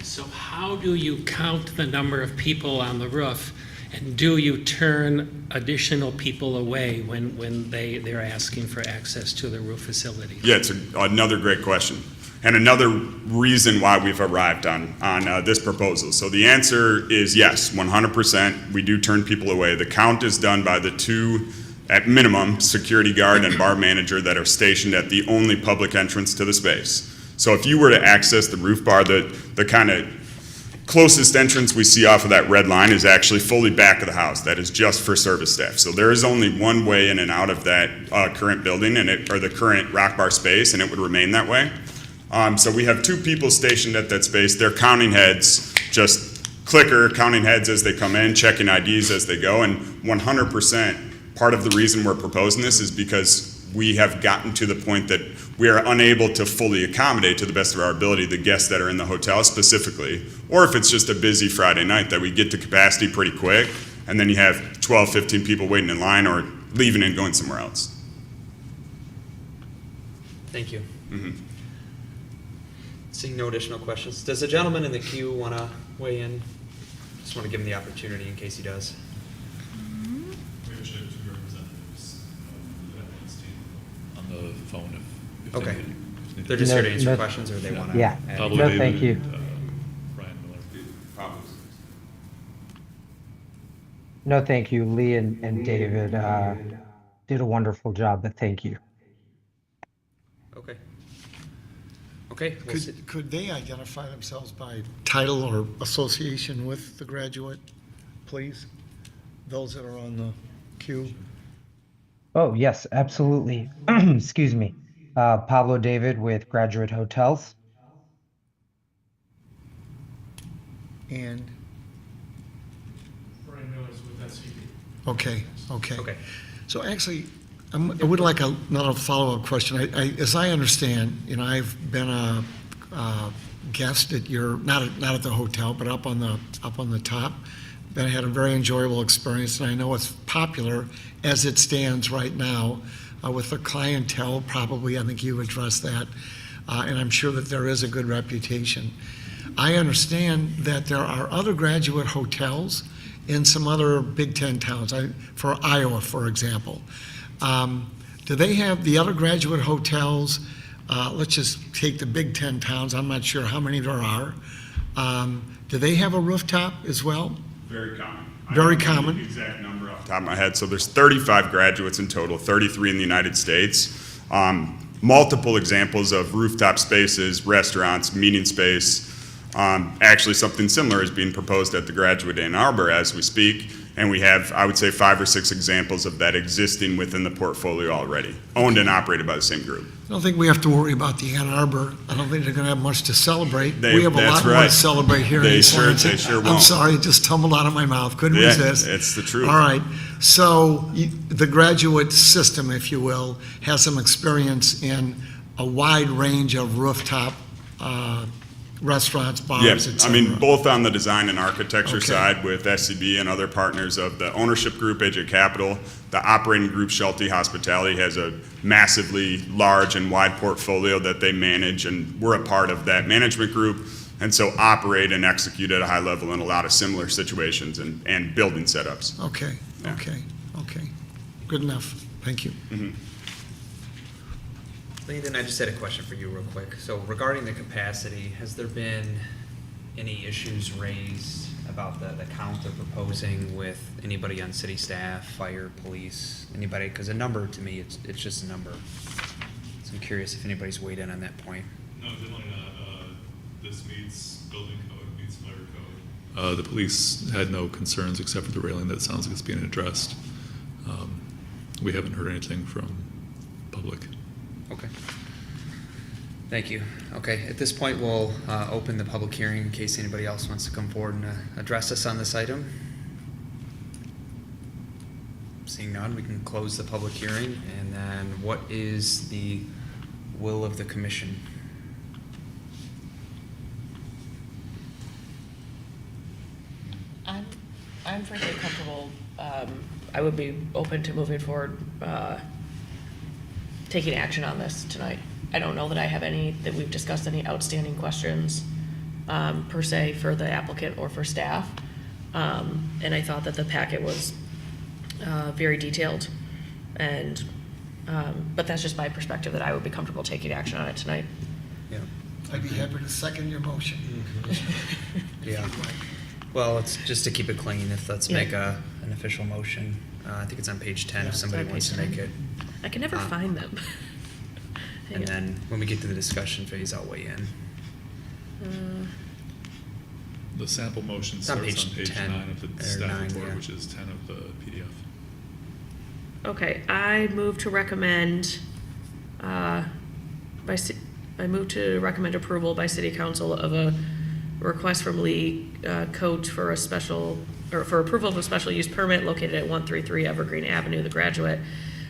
So how do you count the number of people on the roof? And do you turn additional people away when they're asking for access to the roof facility? Yeah, it's another great question. And another reason why we've arrived on this proposal. So the answer is yes, 100%. We do turn people away. The count is done by the two at minimum, security guard and bar manager that are stationed at the only public entrance to the space. So if you were to access the roof bar, the kind of closest entrance we see off of that red line is actually fully back of the house. That is just for service staff. So there is only one way in and out of that current building or the current rock bar space, and it would remain that way. So we have 2 people stationed at that space. They're counting heads, just clicker, counting heads as they come in, checking IDs as they go, and 100% part of the reason we're proposing this is because we have gotten to the point that we are unable to fully accommodate, to the best of our ability, the guests that are in the hotel specifically, or if it's just a busy Friday night that we get to capacity pretty quick, and then you have 12, 15 people waiting in line or leaving and going somewhere else. Thank you. Mhm. Seeing no additional questions, does the gentleman in the queue want to weigh in? Just want to give him the opportunity in case he does. Maybe we should have 2 representatives of the Veterans team on the phone if Okay. they need. They're just here to No, answer no- questions, or they want to? Yeah. Pablo No, David thank you. and, Brian Miller. No, thank you. Lee and David did a wonderful job, but thank you. Okay. Okay, we'll see. Could they identify themselves by title or association with the graduate, please? Those that are on the queue? Oh, yes, absolutely. Excuse me. Pablo David with Graduate Hotels. And, Brian Miller's with SCB. okay. Okay. So actually, I would like another follow-up question. As I understand, I've been a guest at your, not at the hotel, but up on the top. And I had a very enjoyable experience, and I know it's popular as it stands right now with the clientele. Probably, I think you addressed that, and I'm sure that there is a good reputation. I understand that there are other graduate hotels in some other Big Ten towns, for Iowa, for example. Do they have the other graduate hotels? Let's just take the Big Ten towns. I'm not sure how many there are. Do they have a rooftop as well? Very common. Very I don't know common. the exact number off the top of my head. So there's 35 graduates in total, 33 in the United States. Multiple examples of rooftop spaces, restaurants, meeting space. Actually, something similar is being proposed at the Graduate Ann Arbor as we speak. And we have, I would say, 5 or 6 examples of that existing within the portfolio already, owned and operated by the same group. I don't think we have to worry about the Ann Arbor. I don't think they're going to have much to celebrate. They- We have a that's lot more right. to celebrate here in They East sure- Lansing. they sure I'm won't. sorry, it just tumbled out of my mouth. Couldn't Yeah, resist. it's the truth. All right. So the graduate system, if you will, has some experience in a wide range of rooftop restaurants, bars, Yeah, et I cetera. mean, both on the design and architecture Okay. side with SCB and other partners of the ownership group, AJ Capital. The operating group, Schulte Hospitality, has a massively large and wide portfolio that they manage, and we're a part of that management group. And so operate and execute at a high level in a lot of similar situations and building setups. Okay, Yeah. okay. Good enough. Thank you. Landon, I just had a question for you real quick. So regarding the capacity, has there been any issues raised about the count they're proposing with anybody on city staff, fire, police, anybody? Because a number, to me, it's just a number. So I'm curious if anybody's weighed in on that point. No, definitely not. This meets building code, meets fire code. The police had no concerns except for the railing. That sounds like it's being addressed. We haven't heard anything from public. Okay. Thank you. Okay, at this point, we'll open the public hearing in case anybody else wants to come forward and address us on this item. Seeing none, we can close the public hearing. And then what is the will of the commission? I'm frankly comfortable, I would be open to moving forward, taking action on this tonight. I don't know that I have that we've discussed any outstanding questions, per se, for the applicant or for staff. And I thought that the packet was, very detailed, and, but that's just my perspective, that I would be comfortable taking action on it tonight. Yeah. I'd be happy to second your motion. Yeah. Well, it's just to keep it clean, let's Yeah. make an official motion. I think it's on page 10 if it's somebody on wants to page make it. I can never Uh, find them. Hang And on. then when we get to the discussion phase, I'll weigh in. The sample motion It's on starts page on page ten 9 of the or staff 9, report, yeah. which is 10 of the PDF. Okay, I move to recommend, I move to recommend approval by city council of a request from Lee Cote for a special, or for approval of a special use permit located at 133 Evergreen Avenue, the Graduate.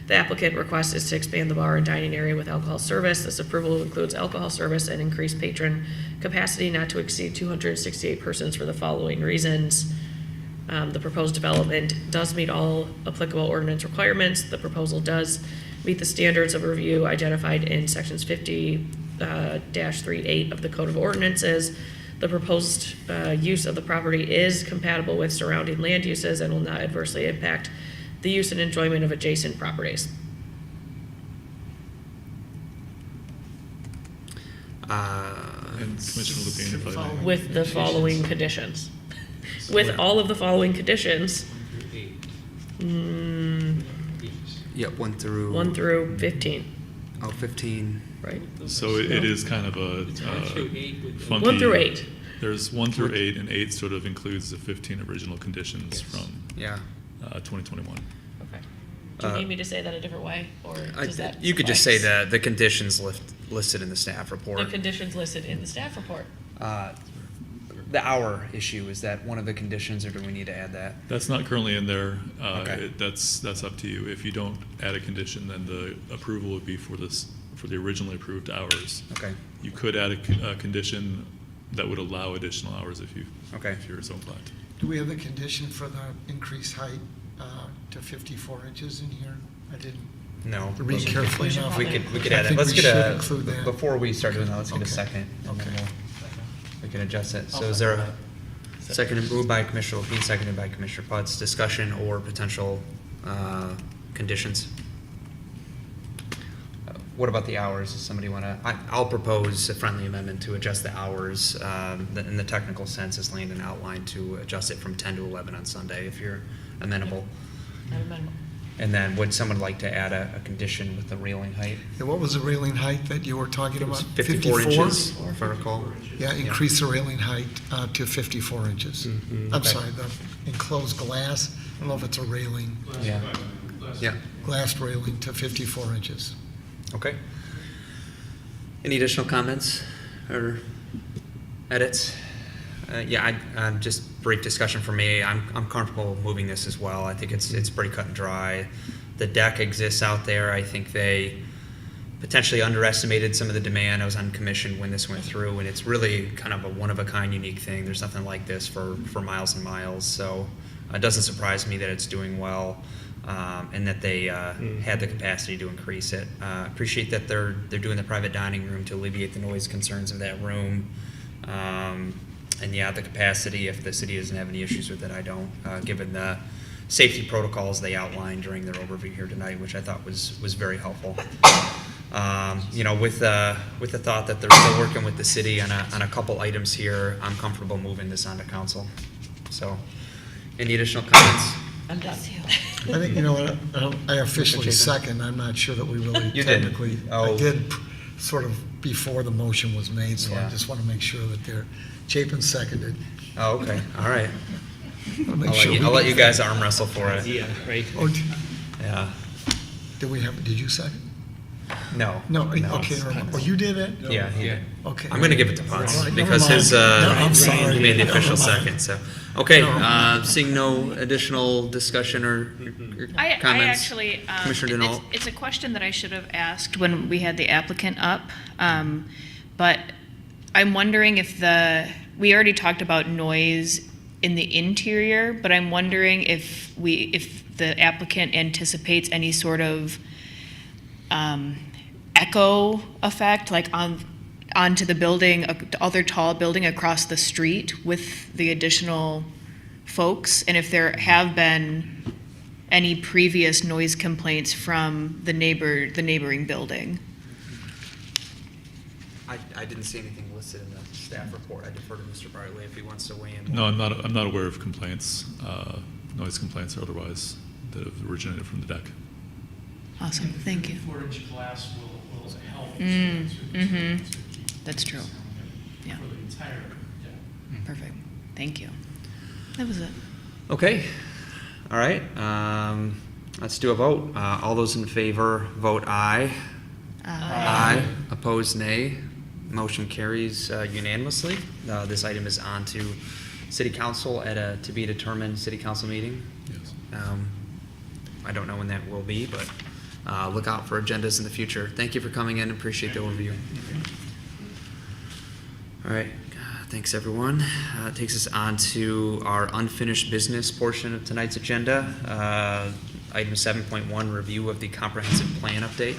The applicant request is to expand the bar and dining area with alcohol service. This approval includes alcohol service and increased patron capacity not to exceed 268 persons for the following reasons. The proposed development does meet all applicable ordinance requirements. The proposal does meet the standards of review identified in sections 50-38 of the Code of Ordinances. The proposed use of the property is compatible with surrounding land uses and will not adversely impact the use and enjoyment of adjacent properties. And Commissioner Lupien, if I may. With the following conditions. With all of the following conditions, Yep, 1 through. 1 through 15, Oh, 15. right? So it is kind of a It's 1 through 8 with the- funky. 1 through 8. There's 1 through 8, and 8 sort of includes the 15 original conditions Yes. from Yeah. 2021. Okay. Do you need me to say that a different way, or does that You could just say suffice? the conditions listed in the staff report. The conditions listed in the staff report. The hour issue, is that one of the conditions, or do we need to add that? That's not currently in there. Okay. That's up to you. If you don't add a condition, then the approval would be for the originally approved hours. Okay, You could add a condition that would allow additional hours if okay. you're so inclined. Do we have the condition for the increased height to 54 inches in here? I didn't No. read carefully We should enough. We could I add it. think Let's we get should a, include that. before we start doing that, let's get a Okay. second. and then Okay. we can adjust it. So is there a second, moved by Commissioner Lupien, seconded by Commissioner Putz, discussion or potential conditions? What about the hours? Does somebody want to, I'll propose a friendly amendment to adjust the hours, in the technical sense as Landon outlined, to adjust it from 10 to 11 on Sunday, if you're amenable. Not amendable. And then would someone like to add a condition with the railing height? Yeah, what was the railing height that you were talking It was about? 54 inches, if I recall. Yeah, increase the railing height to 54 inches. I'm Okay. sorry, the enclosed glass, I don't know if it's a railing, Yeah. Yeah, glass railing to 54 inches. okay. Any additional comments or edits? Yeah, just brief discussion for me. I'm comfortable moving this as well. I think it's pretty cut and dry. The deck exists out there. I think they potentially underestimated some of the demand. I was on commission when this went through, and it's really kind of a one-of-a-kind, unique thing. There's nothing like this for miles and miles. So it doesn't surprise me that it's doing well, and that they had the capacity to increase it. Appreciate that they're doing the private dining room to alleviate the noise concerns of that room. And yeah, the capacity, if the city doesn't have any issues with it, I don't, given the safety protocols they outlined during their overview here tonight, which I thought was very helpful. You know, with the thought that they're still working with the city on a couple items here, I'm comfortable moving this on to council. So, any additional comments? I'm done. I think, you know what, I officially Chapin? second, I'm not sure that we really You did. technically. Oh. I did sort of before the motion was made, so I Yeah. just want to make sure that they're, Chapin seconded. Oh, okay, all right. Wanna make sure we- I'll let you guys arm wrestle for it. Yeah, right. Oh, Yeah. did you second? No. No, okay, never mind. Oh, you did it? Yeah, he did. Okay. I'm gonna give it to Putz, All right, never because his, mind. No, I'm sorry. he made the official Never mind. second, so. Okay, No. seeing no additional discussion or I comments? actually, Commissioner Denault? it's a question that I should have asked when we had the applicant up, but I'm wondering if we already talked about noise in the interior, but I'm wondering if the applicant anticipates any sort of echo effect, like onto the building, the other tall building across the street with the additional folks, and if there have been any previous noise complaints from the neighboring building. I didn't see anything listed in the staff report. I defer to Mr. Bartley if he wants to weigh in. No, I'm not aware of complaints, noise complaints or otherwise. that have originated from the deck. Awesome, thank you. 4-inch glass will help. That's true. Yeah. For the entire deck. Perfect, thank you. That was it. Okay, all right, let's do a vote. All those in favor, vote aye. Aye. Opposed, nay. Motion carries unanimously. This item is on to City Council at a to-be-determined City Council meeting. Yes. I don't know when that will be, but look out for agendas in the future. Thank you for coming in. Appreciate the overview. All right. Thanks, everyone. Takes us on to our unfinished business portion of tonight's agenda. Item 7.1, review of the comprehensive plan update.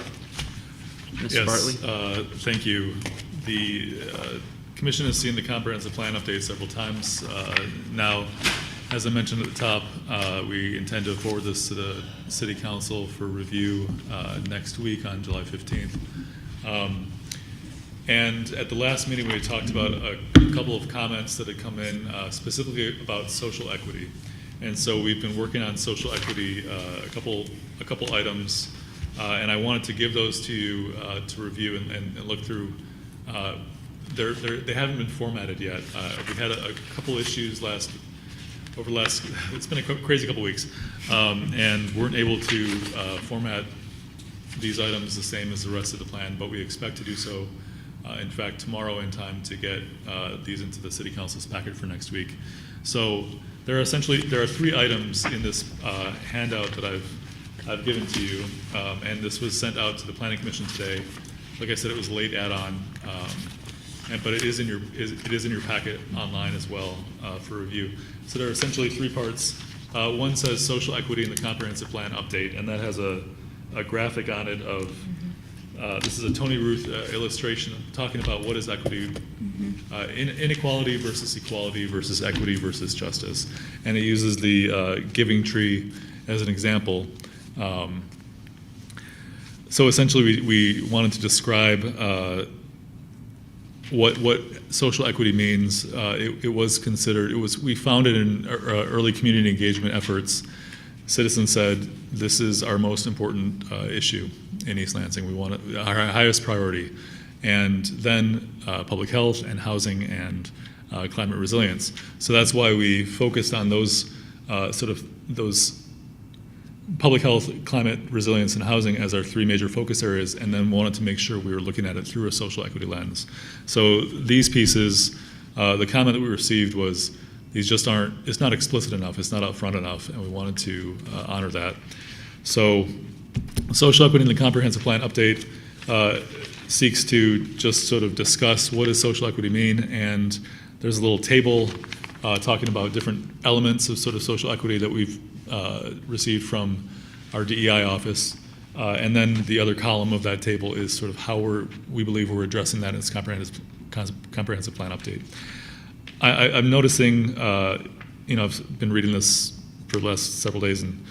Mr. Bartley? Thank you. The Commission has seen the comprehensive plan update several times. Now, as I mentioned at the top, we intend to forward this to the City Council for review next week on July 15th. And at the last meeting, we had talked about a couple of comments that had come in specifically about social equity. And so we've been working on social equity, a couple items, and I wanted to give those to you to review and look through. They haven't been formatted yet. We had a couple issues it's been a crazy couple weeks, and weren't able to format these items the same as the rest of the plan, but we expect to do so, in fact, tomorrow in time to get these into the City Council's packet for next week. So there are 3 items in this handout that I've given to you, and this was sent out to the Planning Commission today. Like I said, it was a late add-on, but it is in your packet online as well for review. So there are essentially 3 parts. One says social equity in the comprehensive plan update, and that has a graphic on it of this is a Tony Ruth illustration talking about what is equity, inequality versus equality versus equity versus justice, and it uses the giving tree as an example. So essentially, we wanted to describe what social equity means. It was considered. We found it in early community engagement efforts. Citizens said this is our most important issue in East Lansing. We want it, our highest priority, and then public health and housing and climate resilience. So that's why we focused on those those public health, climate resilience, and housing as our 3 major focus areas, and then wanted to make sure we were looking at it through a social equity lens. So these pieces, the comment that we received was, these just aren't, it's not explicit enough, it's not upfront enough, and we wanted to honor that. So social equity in the comprehensive plan update seeks to just sort of discuss what does social equity mean, and there's a little table talking about different elements of sort of social equity that we've received from our DEI office, and then the other column of that table is sort of how we believe we're addressing that in this comprehensive plan update. I'm noticing, I've been reading this for the last several days, and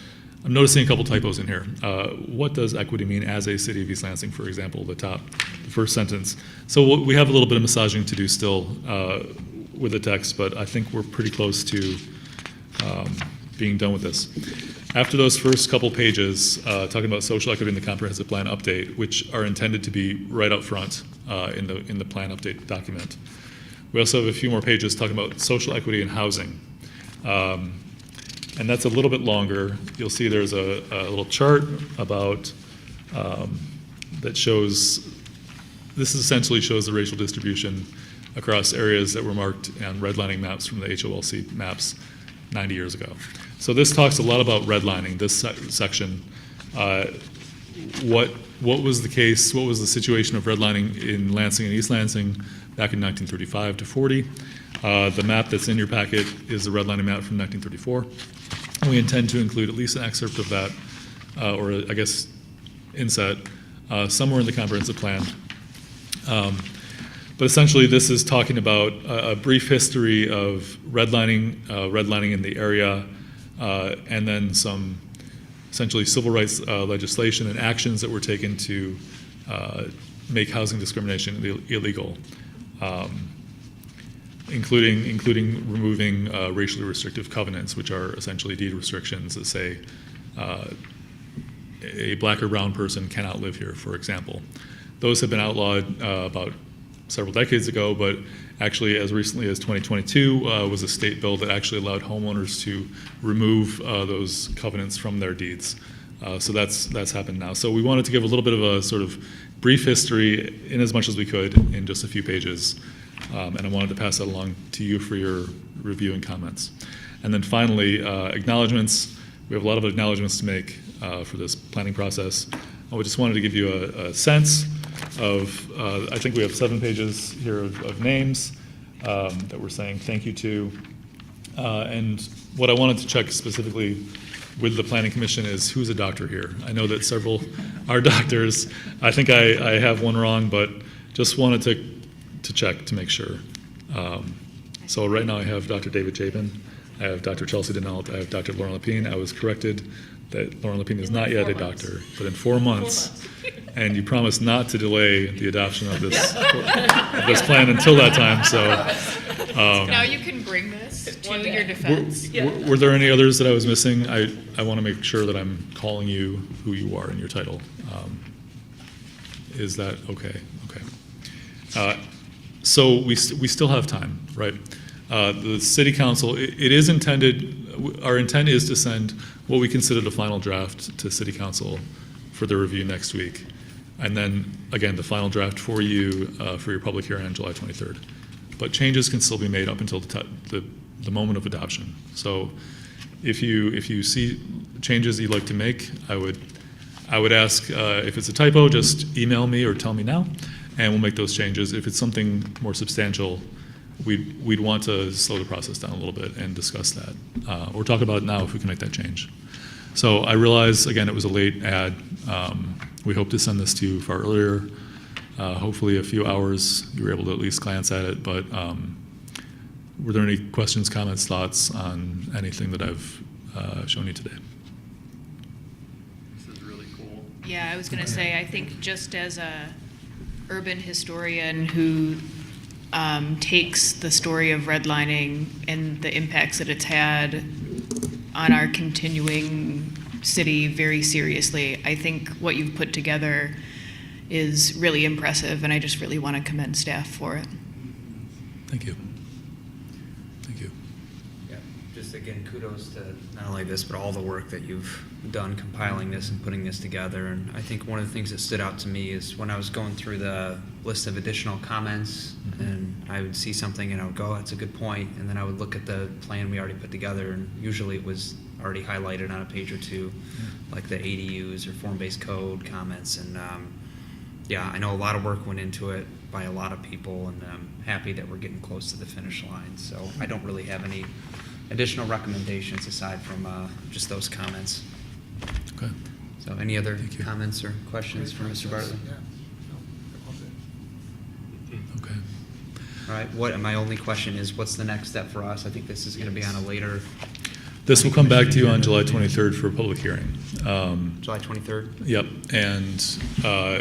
I'm noticing a couple typos in here. What does equity mean as a city of East Lansing, for example, the first sentence. So we have a little bit of massaging to do still with the text, but I think we're pretty close to being done with this. After those first couple pages, talking about social equity in the comprehensive plan update, which are intended to be right up front in the plan update document. We also have a few more pages talking about social equity in housing. And that's a little bit longer. You'll see there's a little chart about that shows, this essentially shows the racial distribution across areas that were marked on redlining maps from the HOLC maps 90 years ago. So this talks a lot about redlining, this section. What was the case, what was the situation of redlining in Lansing and East Lansing back in 1935 to 40? The map that's in your packet is the redlining map from 1934. And we intend to include at least an excerpt of that, or I guess inset, somewhere in the comprehensive plan. But essentially this is talking about a brief history of redlining in the area, and then some essentially civil rights legislation and actions that were taken to make housing discrimination illegal, including removing racially restrictive covenants, which are essentially deed restrictions that say a black or brown person cannot live here, for example. Those have been outlawed about several decades ago, but actually as recently as 2022 was a state bill that actually allowed homeowners to remove those covenants from their deeds. So that's happened now. So we wanted to give a little bit of a sort of brief history in as much as we could in just a few pages. And I wanted to pass that along to you for your review and comments. And then finally, acknowledgements. We have a lot of acknowledgements to make for this planning process. I just wanted to give you a sense of, I think we have 7 pages here of names that we're saying thank you to. And what I wanted to check specifically with the Planning Commission is who's a doctor here. I know that several are doctors. I think I have one wrong, but just wanted to check to make sure. So right now I have Dr. David Chapin, I have Dr. Chelsea Denault, I have Dr. Lauren Lapine. I was corrected that Lauren Lapine is not yet a doctor, but in 4 months. And you promised not to delay the adoption of this plan until that time. So Now you can bring this to your defense. were there any others that I was missing? I want to make sure that I'm calling you who you are in your title. Is that okay? Okay. So we still have time, right? The City Council, it is intended, our intent is to send what we consider the final draft to City Council for their review next week. And then, again, the final draft for you for your public hearing on July 23rd. But changes can still be made up until the moment of adoption. So if you see changes you'd like to make, I would ask if it's a typo, just email me or tell me now, and we'll make those changes. If it's something more substantial, we'd want to slow the process down a little bit and discuss that, or talk about it now if we can make that change. So I realize, again, it was a late ad. We hope to send this to you far earlier. Hopefully a few hours you were able to at least glance at it, but were there any questions, comments, thoughts on anything that I've shown you today? This is really cool. Yeah, I was going to say, I think just as a urban historian who takes the story of redlining and the impacts that it's had on our continuing city very seriously, I think what you've put together is really impressive, and I just really want to commend staff for it. Thank you. Thank you. Yeah, just again, kudos to not only this, but all the work that you've done compiling this and putting this together. And I think one of the things that stood out to me is when I was going through the list of additional comments, and I would see something and I would go, oh, that's a good point. And then I would look at the plan we already put together, and usually it was already highlighted on a page or two, like the ADUs or form-based code comments. And yeah, I know a lot of work went into it by a lot of people, and I'm happy that we're getting close to the finish line. So I don't really have any additional recommendations aside from just those comments. Okay. So any other comments or questions for Mr. Bartley? Okay. All right, my only question is, what's the next step for us? I think this is going to be on a later... This will come back to you on July 23rd for a public hearing. July 23rd? Yep, and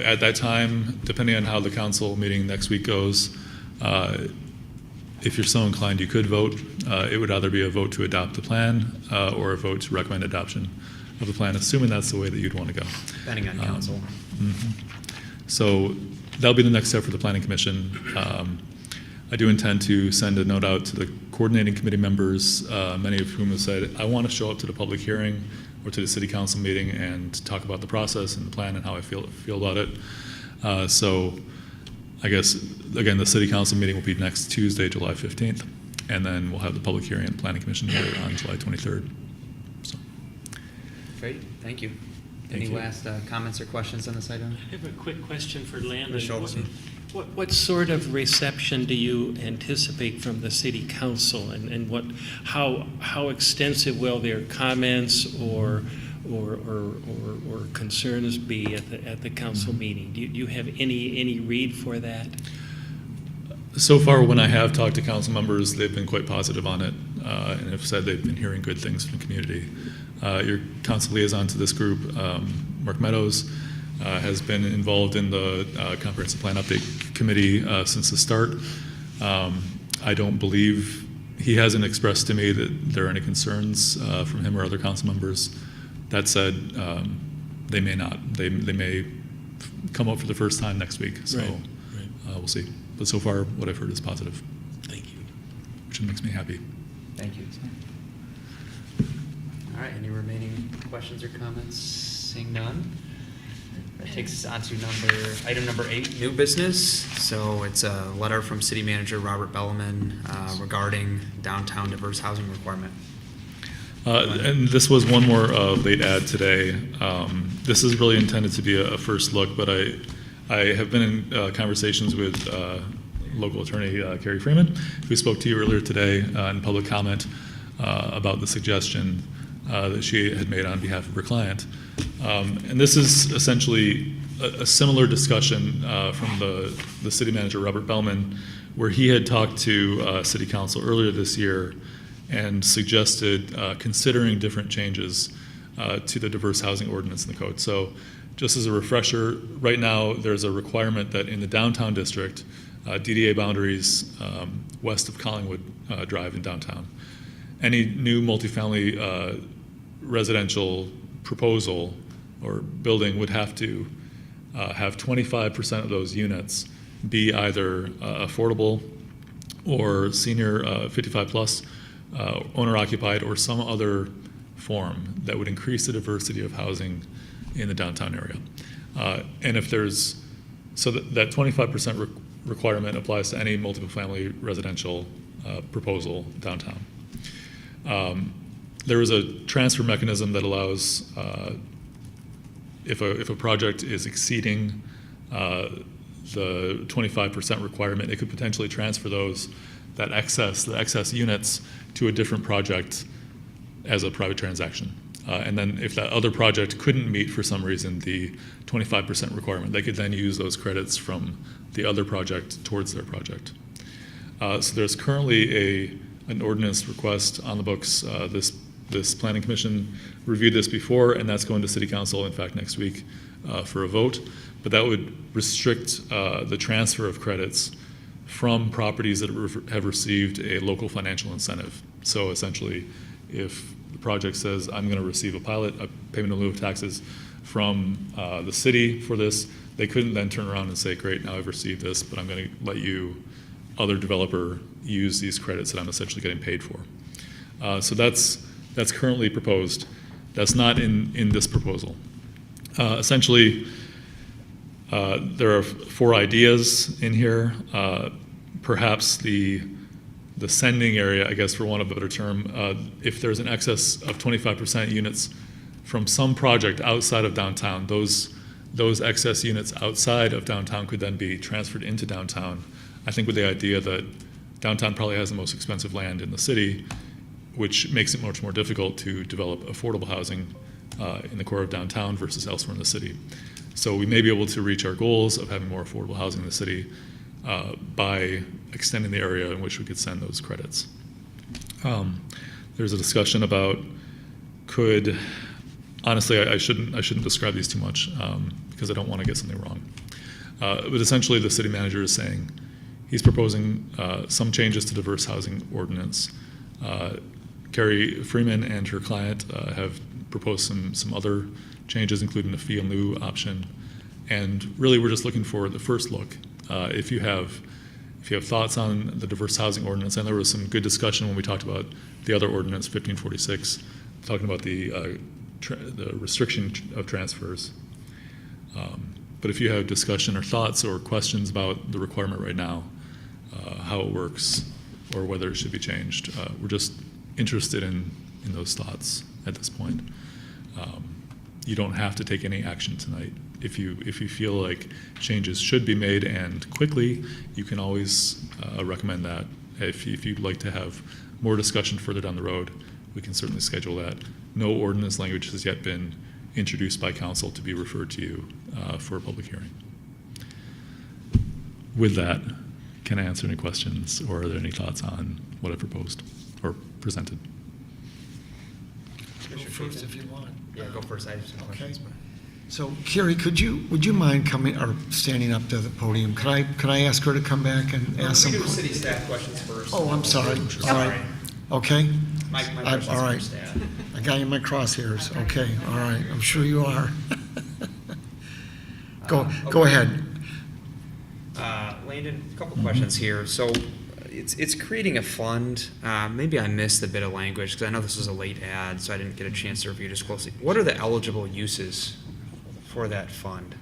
at that time, depending on how the council meeting next week goes, if you're so inclined, you could vote. It would either be a vote to adopt the plan or a vote to recommend adoption of the plan, assuming that's the way that you'd want to go. Depending on council. So that'll be the next step for the Planning Commission. I do intend to send a note out to the coordinating committee members, many of whom have said, I want to show up to the public hearing or to the city council meeting and talk about the process and the plan and how I feel about it. So I guess, again, the city council meeting will be next Tuesday, July 15th, and then we'll have the public hearing and planning commission here on July 23rd. So. Great, thank you. Thank Any you. last comments or questions on this item? I have a quick question for Landon. Mr. Olson. What sort of reception do you anticipate from the city council, and how extensive will their comments or concerns be at the council meeting? Do you have any read for that? So far, when I have talked to council members, they've been quite positive on it and have said they've been hearing good things from the community. Your council liaison to this group, Mark Meadows, has been involved in the Comprehensive Plan Update Committee since the start. I don't believe, he hasn't expressed to me that there are any concerns from him or other council members That said, they may not. They may come up for the first time next week. So Right, we'll see. But so far, what I've heard is positive, Thank you. which makes me happy. Thank you. All right, any remaining questions or comments? Seeing none. That takes us on to item number 8, new business. So it's a letter from City Manager Robert Bellman regarding downtown diverse housing requirement. And this was one more late add today. This is really intended to be a first look, but I have been in conversations with local attorney Carrie Freeman, who spoke to you earlier today in public comment about the suggestion that she had made on behalf of her client. And this is essentially a similar discussion from the city manager, Robert Bellman, where he had talked to city council earlier this year and suggested considering different changes to the diverse housing ordinance in the code. So just as a refresher, right now there's a requirement that in the downtown district, DDA boundaries west of Collingwood Drive in downtown, any new multifamily residential proposal or building would have to have 25% of those units be either affordable or senior 55 plus, owner occupied, or some other form that would increase the diversity of housing in the downtown area. And if there's, so that 25% requirement applies to any multiple family residential proposal downtown. There is a transfer mechanism that allows, if a project is exceeding the 25% requirement, it could potentially transfer the excess units to a different project as a private transaction. And then if that other project couldn't meet for some reason the 25% requirement, they could then use those credits from the other project towards their project. So there's currently an ordinance request on the books. This planning commission reviewed this before, and that's going to city council, in fact, next week for a vote. But that would restrict the transfer of credits from properties that have received a local financial incentive. So essentially, if the project says, I'm going to receive a payment in lieu of taxes from the city for this, they couldn't then turn around and say, great, now I've received this, but I'm going to let you, other developer, use these credits that I'm essentially getting paid for. So that's currently proposed. That's not in this proposal. Essentially, there are 4 ideas in here. Perhaps the sending area, I guess for want of a better term, if there's an excess of 25% units from some project outside of downtown, those excess units outside of downtown could then be transferred into downtown. I think with the idea that downtown probably has the most expensive land in the city, which makes it much more difficult to develop affordable housing in the core of downtown versus elsewhere in the city. So we may be able to reach our goals of having more affordable housing in the city by extending the area in which we could send those credits. There's a discussion about honestly, I shouldn't describe these too much because I don't want to get something wrong. But essentially the city manager is saying he's proposing some changes to diverse housing ordinance. Carrie Freeman and her client have proposed some other changes, including the fee in lieu option. And really, we're just looking for the first look. If you have thoughts on the diverse housing ordinance, and there was some good discussion when we talked about the other ordinance, 1546, talking about the restriction of transfers. But if you have discussion or thoughts or questions about the requirement right now, how it works, or whether it should be changed, we're just interested in those thoughts at this point. You don't have to take any action tonight. If you feel like changes should be made and quickly, you can always recommend that. If you'd like to have more discussion further down the road, we can certainly schedule that. No ordinance language has yet been introduced by council to be referred to you for a public hearing. With that, can I answer any questions, or are there any thoughts on what I proposed or presented? Go first if you want. Yeah, go first. I have some questions. Okay. So, Carrie, would you mind coming or standing up to the podium? Could I ask her to come back and ask some? We do city staff questions first. Oh, I'm sorry. Sorry. Okay. My all questions right. for staff. I got you in my crosshairs. Okay, all right, I'm sure you are. Go ahead. Landon, a couple questions here. So it's creating a fund. Maybe I missed a bit of language because I know this was a late ad, so I didn't get a chance to review this closely. What are the eligible uses for that fund?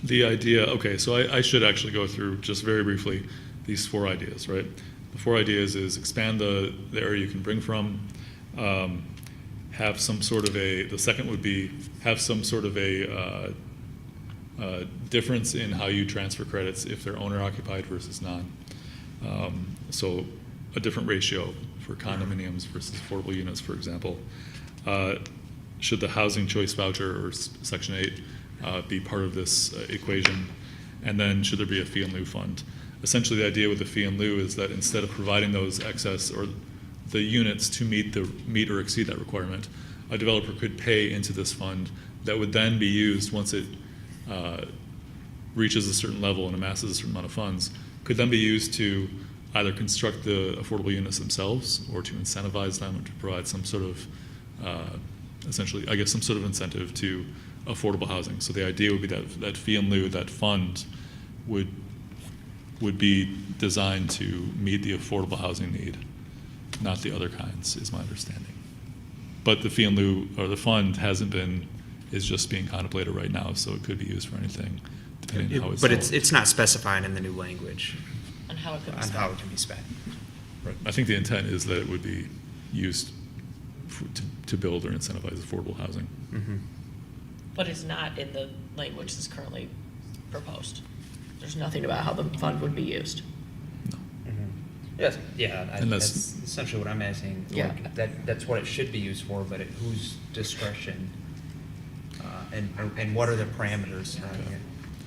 The idea, okay, so I should actually go through just very briefly these 4 ideas, right? The 4 ideas is expand the area you can bring from, have some sort of the second would be have some sort of a difference in how you transfer credits if they're owner occupied versus non. So a different ratio for condominiums versus affordable units, for example. Should the housing choice voucher or Section 8 be part of this equation? And then should there be a fee in lieu fund? Essentially, the idea with the fee in lieu is that instead of providing those excess or the units to meet or exceed that requirement, a developer could pay into this fund that would then be used once it reaches a certain level and amasses a certain amount of funds, could then be used to either construct the affordable units themselves or to incentivize them or to provide some sort of, essentially, I guess, some sort of incentive to affordable housing. So the idea would be that fee in lieu, that fund would be designed to meet the affordable housing need, not the other kinds, is my understanding. But the fee in lieu, or the fund, is just being contemplated right now, so it could be used for anything, depending on how it's But sold. it's not specified in the new language On how it could be on spent. how it can be spent. Right. I think the intent is that it would be used to build or incentivize affordable housing. Mm-hmm. But it's not in the language that's currently proposed. There's nothing about how the fund would be used. Yes, yeah, And that's essentially what I'm asking. Yeah. Like, that's what it should be used for, but at whose discretion? And what are the parameters?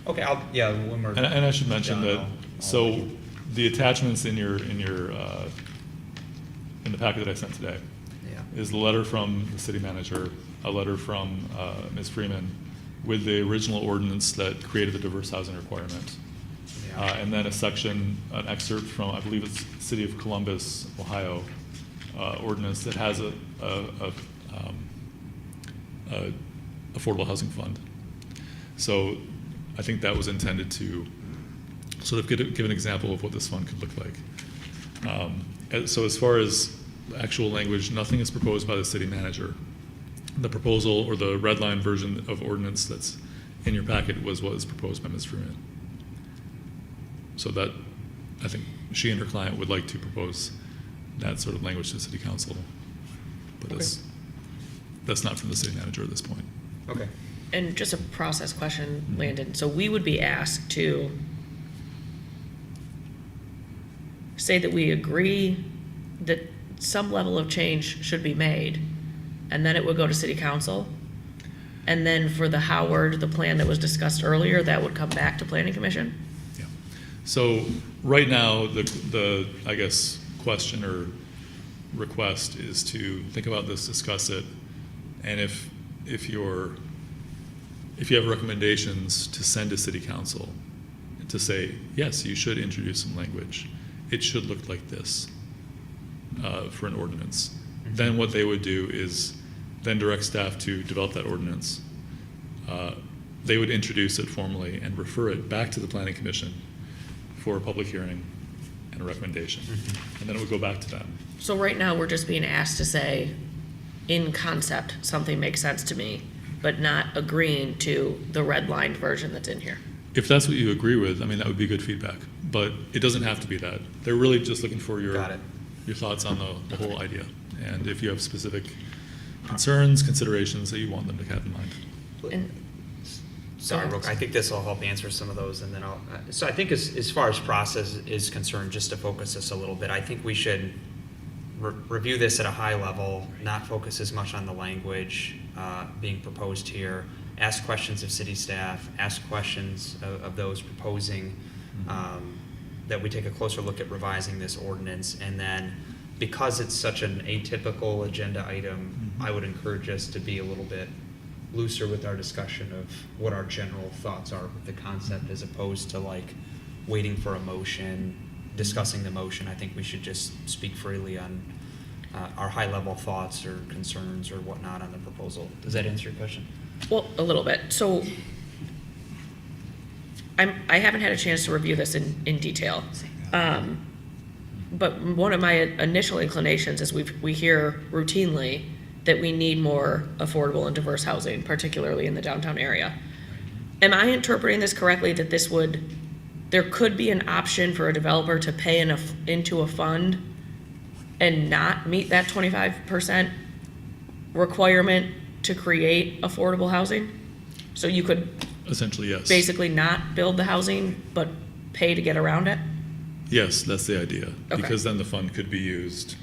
Okay, when we're. And I should mention done, that, I'll so the attachments in your in the packet that I sent today Yeah. is the letter from the city manager, a letter from Ms. Freeman with the original ordinance that created the diverse housing requirement. Yeah. And then an excerpt from, I believe it's City of Columbus, Ohio, ordinance that has a affordable housing fund. So I think that was intended to sort of give an example of what this fund could look like. So as far as actual language, nothing is proposed by the city manager. The proposal or the red line version of ordinance that's in your packet was what was proposed by Ms. Freeman. So that, I think she and her client would like to propose that sort of language to city council. But that's not from the city manager at this point. Okay. And just a process question, Landon. So we would be asked to say that we agree that some level of change should be made, and then it would go to city council. And then for the Howard, the plan that was discussed earlier, that would come back to planning commission? Yeah. So right now, the I guess, question or request is to think about this, discuss it, and if you have recommendations to send to city council to say, yes, you should introduce some language. It should look like this for an ordinance. Mm-hmm. Then what they would do is then direct staff to develop that ordinance. They would introduce it formally and refer it back to the planning commission for a public hearing and a recommendation. Mm-hmm. And then it would go back to them. So right now, we're just being asked to say, in concept, something makes sense to me, but not agreeing to the redlined version that's in here. If that's what you agree with, I mean, that would be good feedback. But it doesn't have to be that. They're really just looking for your thoughts on the whole idea. And if you have specific concerns, considerations that you want them to have in mind. And Sorry, Brooke, I think this will help answer some of those, and then so I think as far as process is concerned, just to focus this a little bit, I think we should review this at a high level, not focus as much on the language being proposed here, ask questions of city staff, ask questions of those proposing, that we take a closer look at revising this ordinance, and then because it's such an atypical agenda item, I would encourage us to be a little bit looser with our discussion of what our general thoughts are with the concept, as opposed to like waiting for a motion, discussing the motion. I think we should just speak freely on our high-level thoughts or concerns or whatnot on the proposal. Does that answer your question? Well, a little bit. So I haven't had a chance to review this in detail. But one of my initial inclinations is we hear routinely that we need more affordable and diverse housing, particularly in the downtown area. Am I interpreting this correctly, that there could be an option for a developer to pay into a fund and not meet that 25% requirement to create affordable housing? So you could Essentially, yes. basically not build the housing, but pay to get around it? Yes, that's the idea. Okay. Because then the fund could be used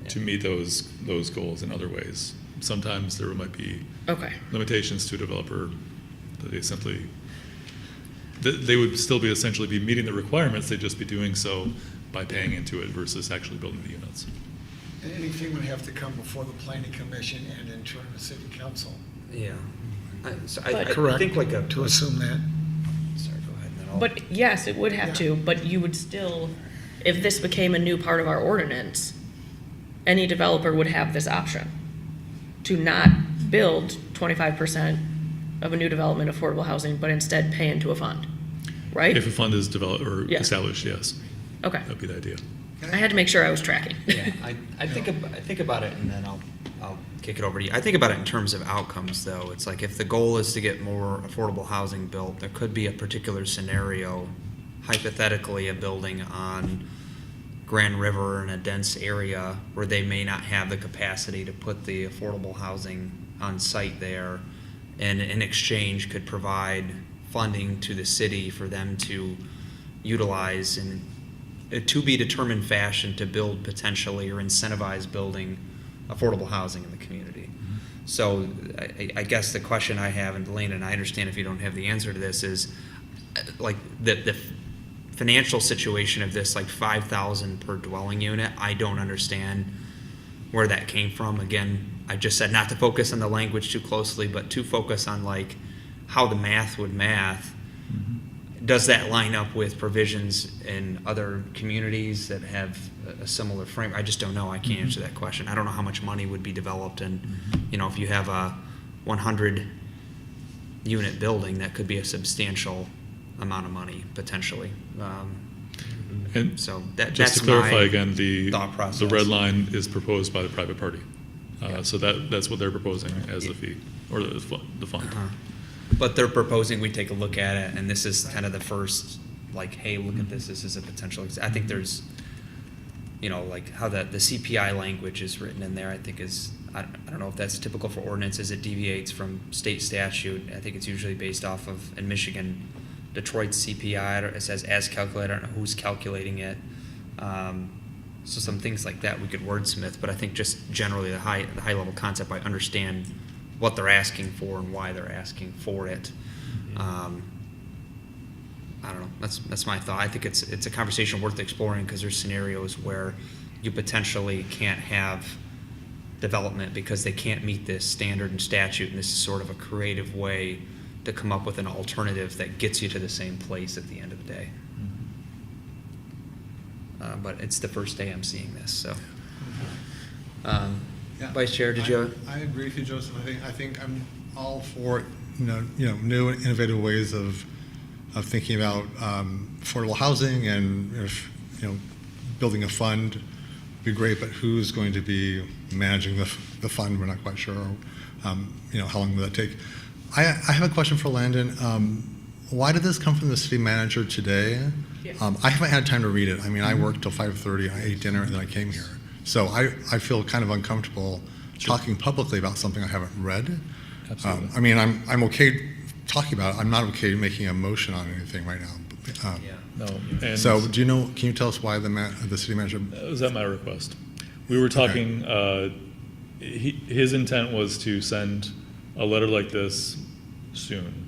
to meet those goals in other ways. Sometimes there might be Okay. limitations to a developer that they would still be essentially be meeting the requirements, they'd just be doing so by paying into it versus actually building the units. And anything would have to come before the planning commission and in turn the city council. Yeah. I Correct, think like to assume that. Sorry, go ahead. And then I'll- But yes, it would have to, but you would still, if this became a new part of our ordinance, any developer would have this option to not build 25% of a new development affordable housing, but instead pay into a fund, right? If a fund is developed or Yeah. established, yes, Okay. that'd be the idea. I had to make sure I was tracking. Yeah, I think about it, and then I'll kick it over to you. I think about it in terms of outcomes, though. It's like if the goal is to get more affordable housing built, there could be a particular scenario, hypothetically, a building on Grand River in a dense area where they may not have the capacity to put the affordable housing on site there, and in exchange could provide funding to the city for them to utilize in a to be determined fashion to build potentially or incentivize building affordable housing in the community. So I guess the question I have, and Delaney, and I understand if you don't have the answer to this, is like the financial situation of this, like $5,000 per dwelling unit. I don't understand where that came from. Again, I just said not to focus on the language too closely, but to focus on like how the math would math. Does that line up with provisions in other communities that have a similar frame? I just don't know. I can't answer that question. I don't know how much money would be developed, and you know, if you have a 100 unit building, that could be a substantial amount of money potentially. And So just that's to clarify my again, thought process. the red line is proposed by the private party. So that's what they're proposing as the fee, or the fund. But they're proposing we take a look at it, and this is kind of the first, like, hey, look at this. This is a potential. I think there's, you know, like how the CPI language is written in there. I think is I don't know if that's typical for ordinances. It deviates from state statute. I think it's usually based off of in Michigan, Detroit's CPI. It says as calculated. I don't know who's calculating it. So some things like that we could wordsmith. But I think just generally the high level concept, I understand what they're asking for and why they're asking for it. I don't know. That's my thought. I think it's a conversation worth exploring because there's scenarios where you potentially can't have development because they can't meet this standard and statute, and this is sort of a creative way to come up with an alternative that gets you to the same place at the end of the day. But it's the first day I'm seeing this, so. Yeah, Vice Chair, did you? I agree with you, Joseph. I think I'm all for new and innovative ways of thinking about affordable housing, and if building a fund would be great. But who's going to be managing the fund? We're not quite sure. How long will that take? I have a question for Landon. Why did this come from the city manager today? Yes. I haven't had time to read it. I mean, I worked till 5:30. I ate dinner and then I came here. So I feel kind of uncomfortable talking publicly about something I haven't read. Absolutely. I mean, I'm okay talking about it. I'm not okay making a motion on anything right now. No. And So can you tell us why the city manager? It was at my request. We were talking, his intent was to send a letter like this soon,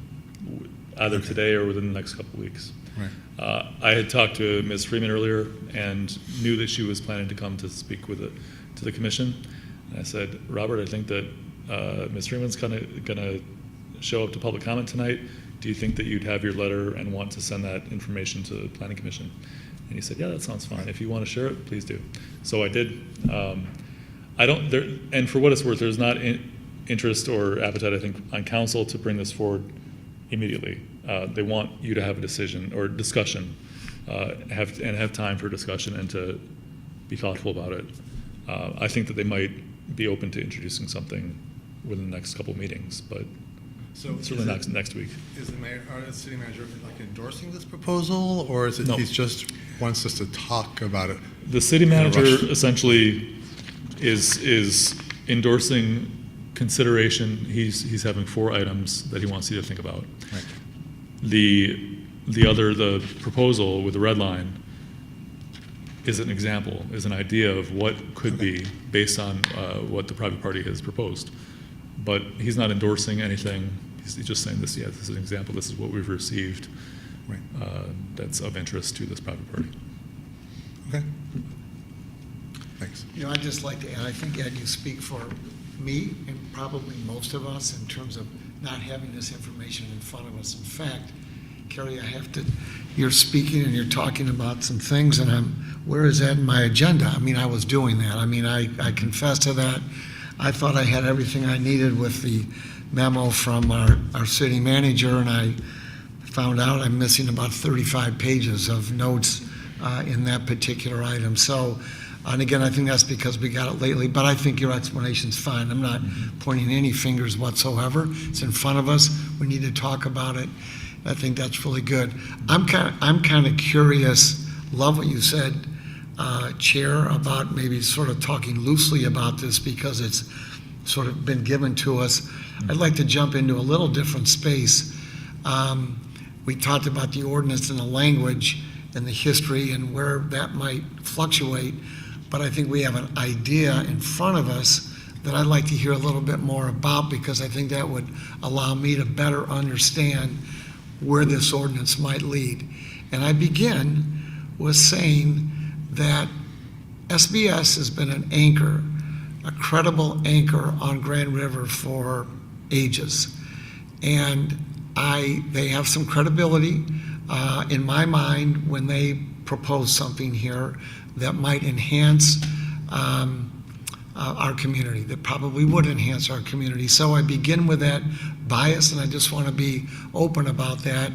either today or within the next couple of weeks. Right. I had talked to Ms. Freeman earlier and knew that she was planning to come to speak to the commission. And I said, Robert, I think that Ms. Freeman's gonna show up to public comment tonight. Do you think that you'd have your letter and want to send that information to the planning commission? And he said, yeah, that sounds fine. If you want to share it, please do. So I did. I don't, there, and for what it's worth, there's not interest or appetite, I think, on council to bring this forward immediately. They want you to have a decision or discussion, have time for discussion and to be thoughtful about it. I think that they might be open to introducing something within the next couple of meetings, but certainly next week. Is the mayor, or the city manager like endorsing this proposal, or is it No. he's just wants us to talk about it? The city in a manager rush? essentially is endorsing consideration. He's having 4 items that he wants you to think about. Right. The proposal with the red line is an example, is an idea of what could be based on what the private party has proposed. But he's not endorsing anything. He's just saying this is an example. This is what we've received Right. that's of interest to this private party. Okay. Thanks. You know, I'd just like to add, I think, Ed, you speak for me and probably most of us in terms of not having this information in front of us. In fact, Carrie, you're speaking and you're talking about some things, and where is that in my agenda? I mean, I was doing that. I mean, I confess to that. I thought I had everything I needed with the memo from our city manager, and I found out I'm missing about 35 pages of notes in that particular item. So, and again, I think that's because we got it lately, but I think your explanation's fine. I'm not pointing any fingers whatsoever. It's in front of us. We need to talk about it. I think that's really good. I'm kind of curious. Love what you said, Chair, about maybe sort of talking loosely about this because it's sort of been given to us. I'd like to jump into a little different space. We talked about the ordinance and the language and the history and where that might fluctuate, but I think we have an idea in front of us that I'd like to hear a little bit more about, because I think that would allow me to better understand where this ordinance might lead. And I begin with saying that SBS has been an anchor, a credible anchor on Grand River for ages. And they have some credibility in my mind when they propose something here that might enhance our community, that probably would enhance our community. So I begin with that bias, and I just want to be open about that.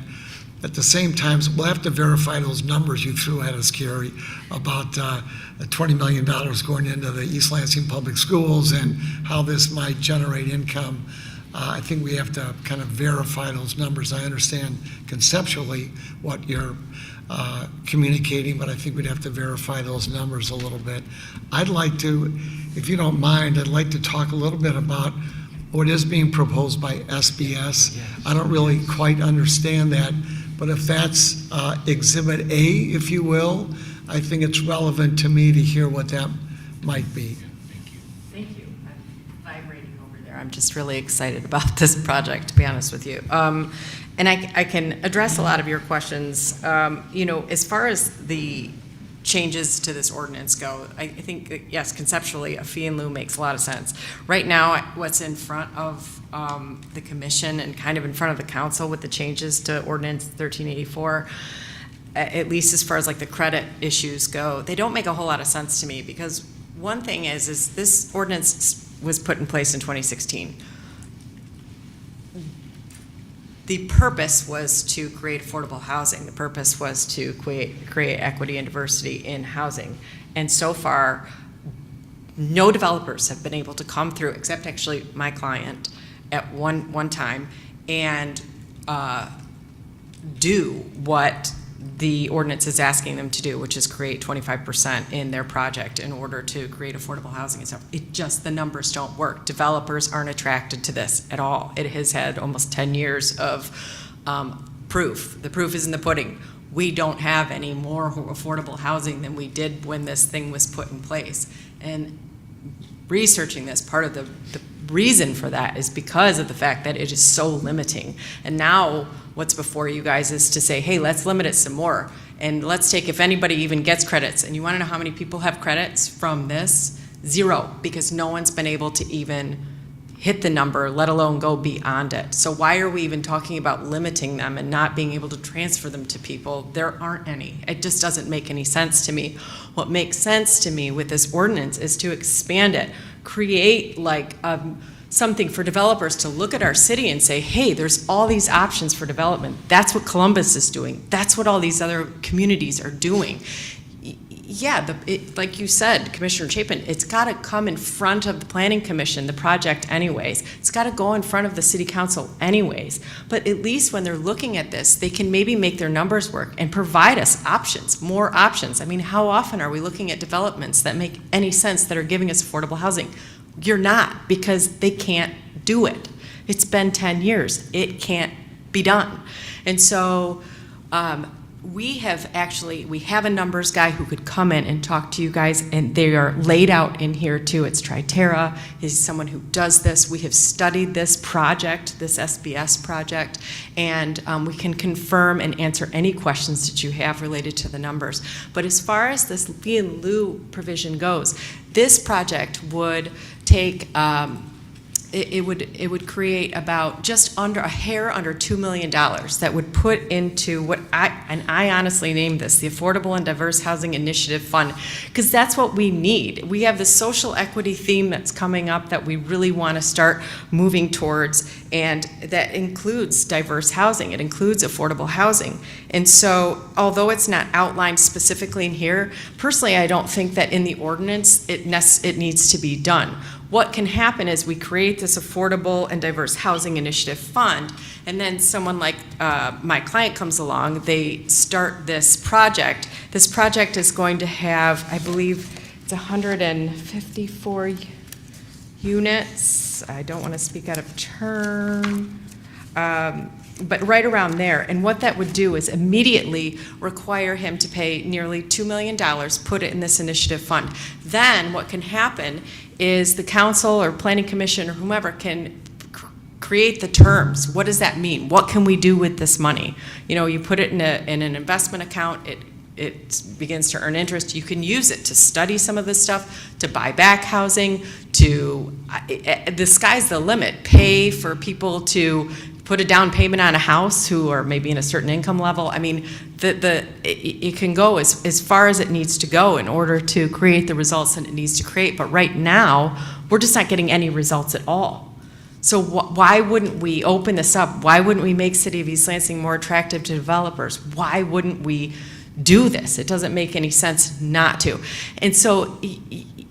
At the same time, we'll have to verify those numbers you threw at us, Carrie, about the $20 million going into the East Lansing Public Schools and how this might generate income. I think we have to kind of verify those numbers. I understand conceptually what you're communicating, but I think we'd have to verify those numbers a little bit. I'd like to, if you don't mind, I'd like to talk a little bit about what is being proposed by SBS. I don't really quite understand that, but if that's Exhibit A, if you will, I think it's relevant to me to hear what that might be. Thank you. I'm vibrating over there. I'm just really excited about this project, to be honest with you. And I can address a lot of your questions. You know, as far as the changes to this ordinance go, I think that, yes, conceptually, a fee in lieu makes a lot of sense. Right now, what's in front of the commission and kind of in front of the council with the changes to Ordinance 1384, at least as far as like the credit issues go, they don't make a whole lot of sense to me, because one thing is this ordinance was put in place in 2016. The purpose was to create affordable housing. The purpose was to create equity and diversity in housing. And so far, no developers have been able to come through, except actually my client at one time, and do what the ordinance is asking them to do, which is create 25% in their project in order to create affordable housing and stuff. The numbers don't work. Developers aren't attracted to this at all. It has had almost 10 years of proof. The proof is in the pudding. We don't have any more affordable housing than we did when this thing was put in place. And researching this, part of the reason for that is because of the fact that it is so limiting. And now what's before you guys is to say, hey, let's limit it some more. And let's take, if anybody even gets credits, and you want to know how many people have credits from this? 0, because no one's been able to even hit the number, let alone go beyond it. So why are we even talking about limiting them and not being able to transfer them to people? There aren't any. It just doesn't make any sense to me. What makes sense to me with this ordinance is to expand it, create like something for developers to look at our city and say, hey, there's all these options for development. That's what Columbus is doing. That's what all these other communities are doing. Yeah, like you said, Commissioner Chapin, it's got to come in front of the Planning Commission, the project anyways. It's got to go in front of the City Council anyways. But at least when they're looking at this, they can maybe make their numbers work and provide us options, more options. I mean, how often are we looking at developments that make any sense that are giving us affordable housing? You're not, because they can't do it. It's been 10 years. It can't be done. And so, we have a numbers guy who could come in and talk to you guys, and they are laid out in here too. It's Triterra. He's someone who does this. We have studied this project, this SBS project, and we can confirm and answer any questions that you have related to the numbers. But as far as this fee in lieu provision goes, this project would take it would create about just under a hair under $2 million that would put into what I honestly named this the Affordable and Diverse Housing Initiative Fund, because that's what we need. We have the social equity theme that's coming up that we really want to start moving towards, and that includes diverse housing. It includes affordable housing. And so, although it's not outlined specifically in here, personally, I don't think that in the ordinance it needs to be done. What can happen is we create this Affordable and Diverse Housing Initiative Fund, and then someone like my client comes along, they start this project. This project is going to have, I believe, it's 154 units. I don't want to speak out of turn, but right around there. And what that would do is immediately require him to pay nearly $2 million, put it in this initiative fund. Then what can happen is the council or planning commission or whomever can create the terms. What does that mean? What can we do with this money? You know, you put it in an investment account, it begins to earn interest. You can use it to study some of this stuff, to buy back housing, the sky's the limit. Pay for people to put a down payment on a house who are maybe in a certain income level. I mean, it can go as far as it needs to go in order to create the results that it needs to create. But right now, we're just not getting any results at all. So why wouldn't we open this up? Why wouldn't we make City of East Lansing more attractive to developers? Why wouldn't we do this? It doesn't make any sense not to. And so,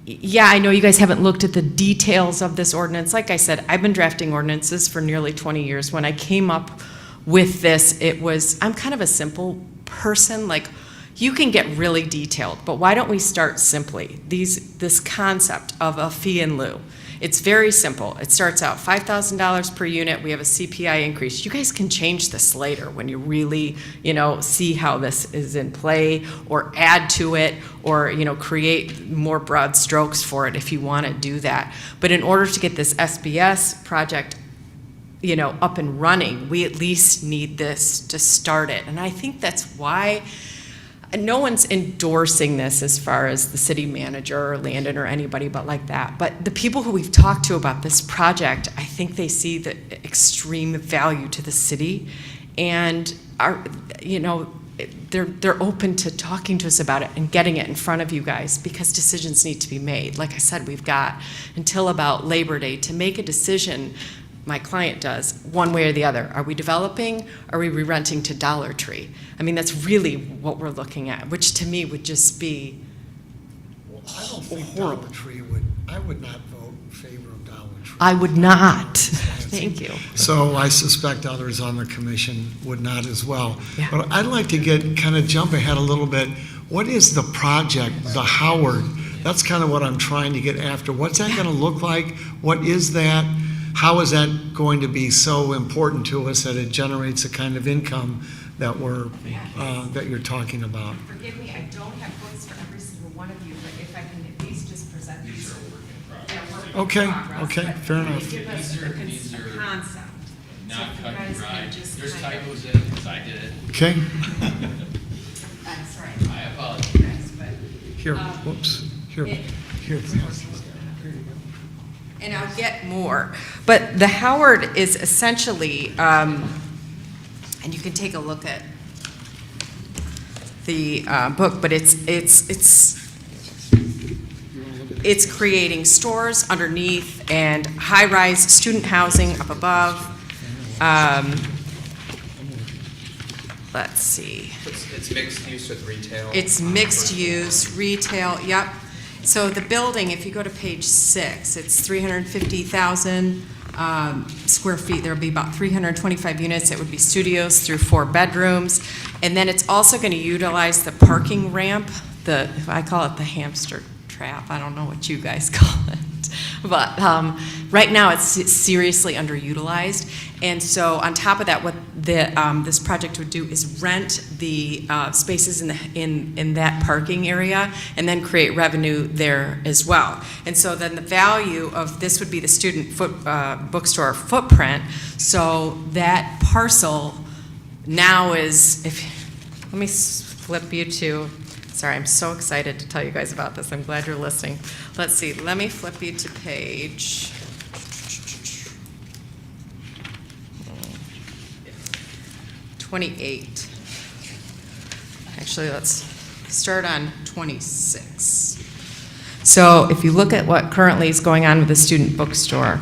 yeah, I know you guys haven't looked at the details of this ordinance. Like I said, I've been drafting ordinances for nearly 20 years. When I came up with this, I'm kind of a simple person. Like, you can get really detailed, but why don't we start simply? This concept of a fee in lieu. It's very simple. It starts out $5,000 per unit. We have a CPI increase. You guys can change this later when you really, see how this is in play, or add to it, or, create more broad strokes for it if you want to do that. But in order to get this SBS project, up and running, we at least need this to start it. And I think that's why no one's endorsing this as far as the city manager or Landon or anybody but like that. But the people who we've talked to about this project, I think they see the extreme value to the city, and are, they're open to talking to us about it and getting it in front of you guys, because decisions need to be made. Like I said, we've got until about Labor Day to make a decision. My client does, one way or the other. Are we developing? Or are we re-renting to Dollar Tree? I mean, that's really what we're looking at, which to me would just be I don't think Dollar Tree I would not vote in favor of Dollar Tree. I would not. Thank you. So I suspect others on the commission would not as well. Yeah. But I'd like to jump ahead a little bit. What is the project, the Howard? That's kind of what I'm trying to get after. What's that going to look like? What is that? How is that going to be so important to us that it generates the kind of income that that you're talking about? Forgive me, I don't have books for every single one of you, but if I can at least just present these. Okay, fair enough. Give us a concept. Not cut and dry. There's typos in it, because I did it. Okay. I'm sorry. I apologize. But, Here, whoops. Here. and I'll get more. But the Howard is essentially, and you can take a look at the book, but it's it's creating stores underneath and high-rise student housing up above. Let's see. It's mixed use with retail. It's mixed use, retail, yep. So the building, if you go to page 6, it's 350,000 square feet. There'll be about 325 units. It would be studios through 4 bedrooms. And then it's also going to utilize the parking ramp, I call it the hamster trap. I don't know what you guys call it. But right now, it's seriously underutilized. And so on top of that, what this project would do is rent the spaces in that parking area and then create revenue there as well. And so then the value of this would be the student bookstore footprint. So that parcel now is, let me flip you to, sorry, I'm so excited to tell you guys about this. I'm glad you're listening. Let's see, let me flip you to page 28. Actually, let's start on 26. So if you look at what currently is going on with the student bookstore,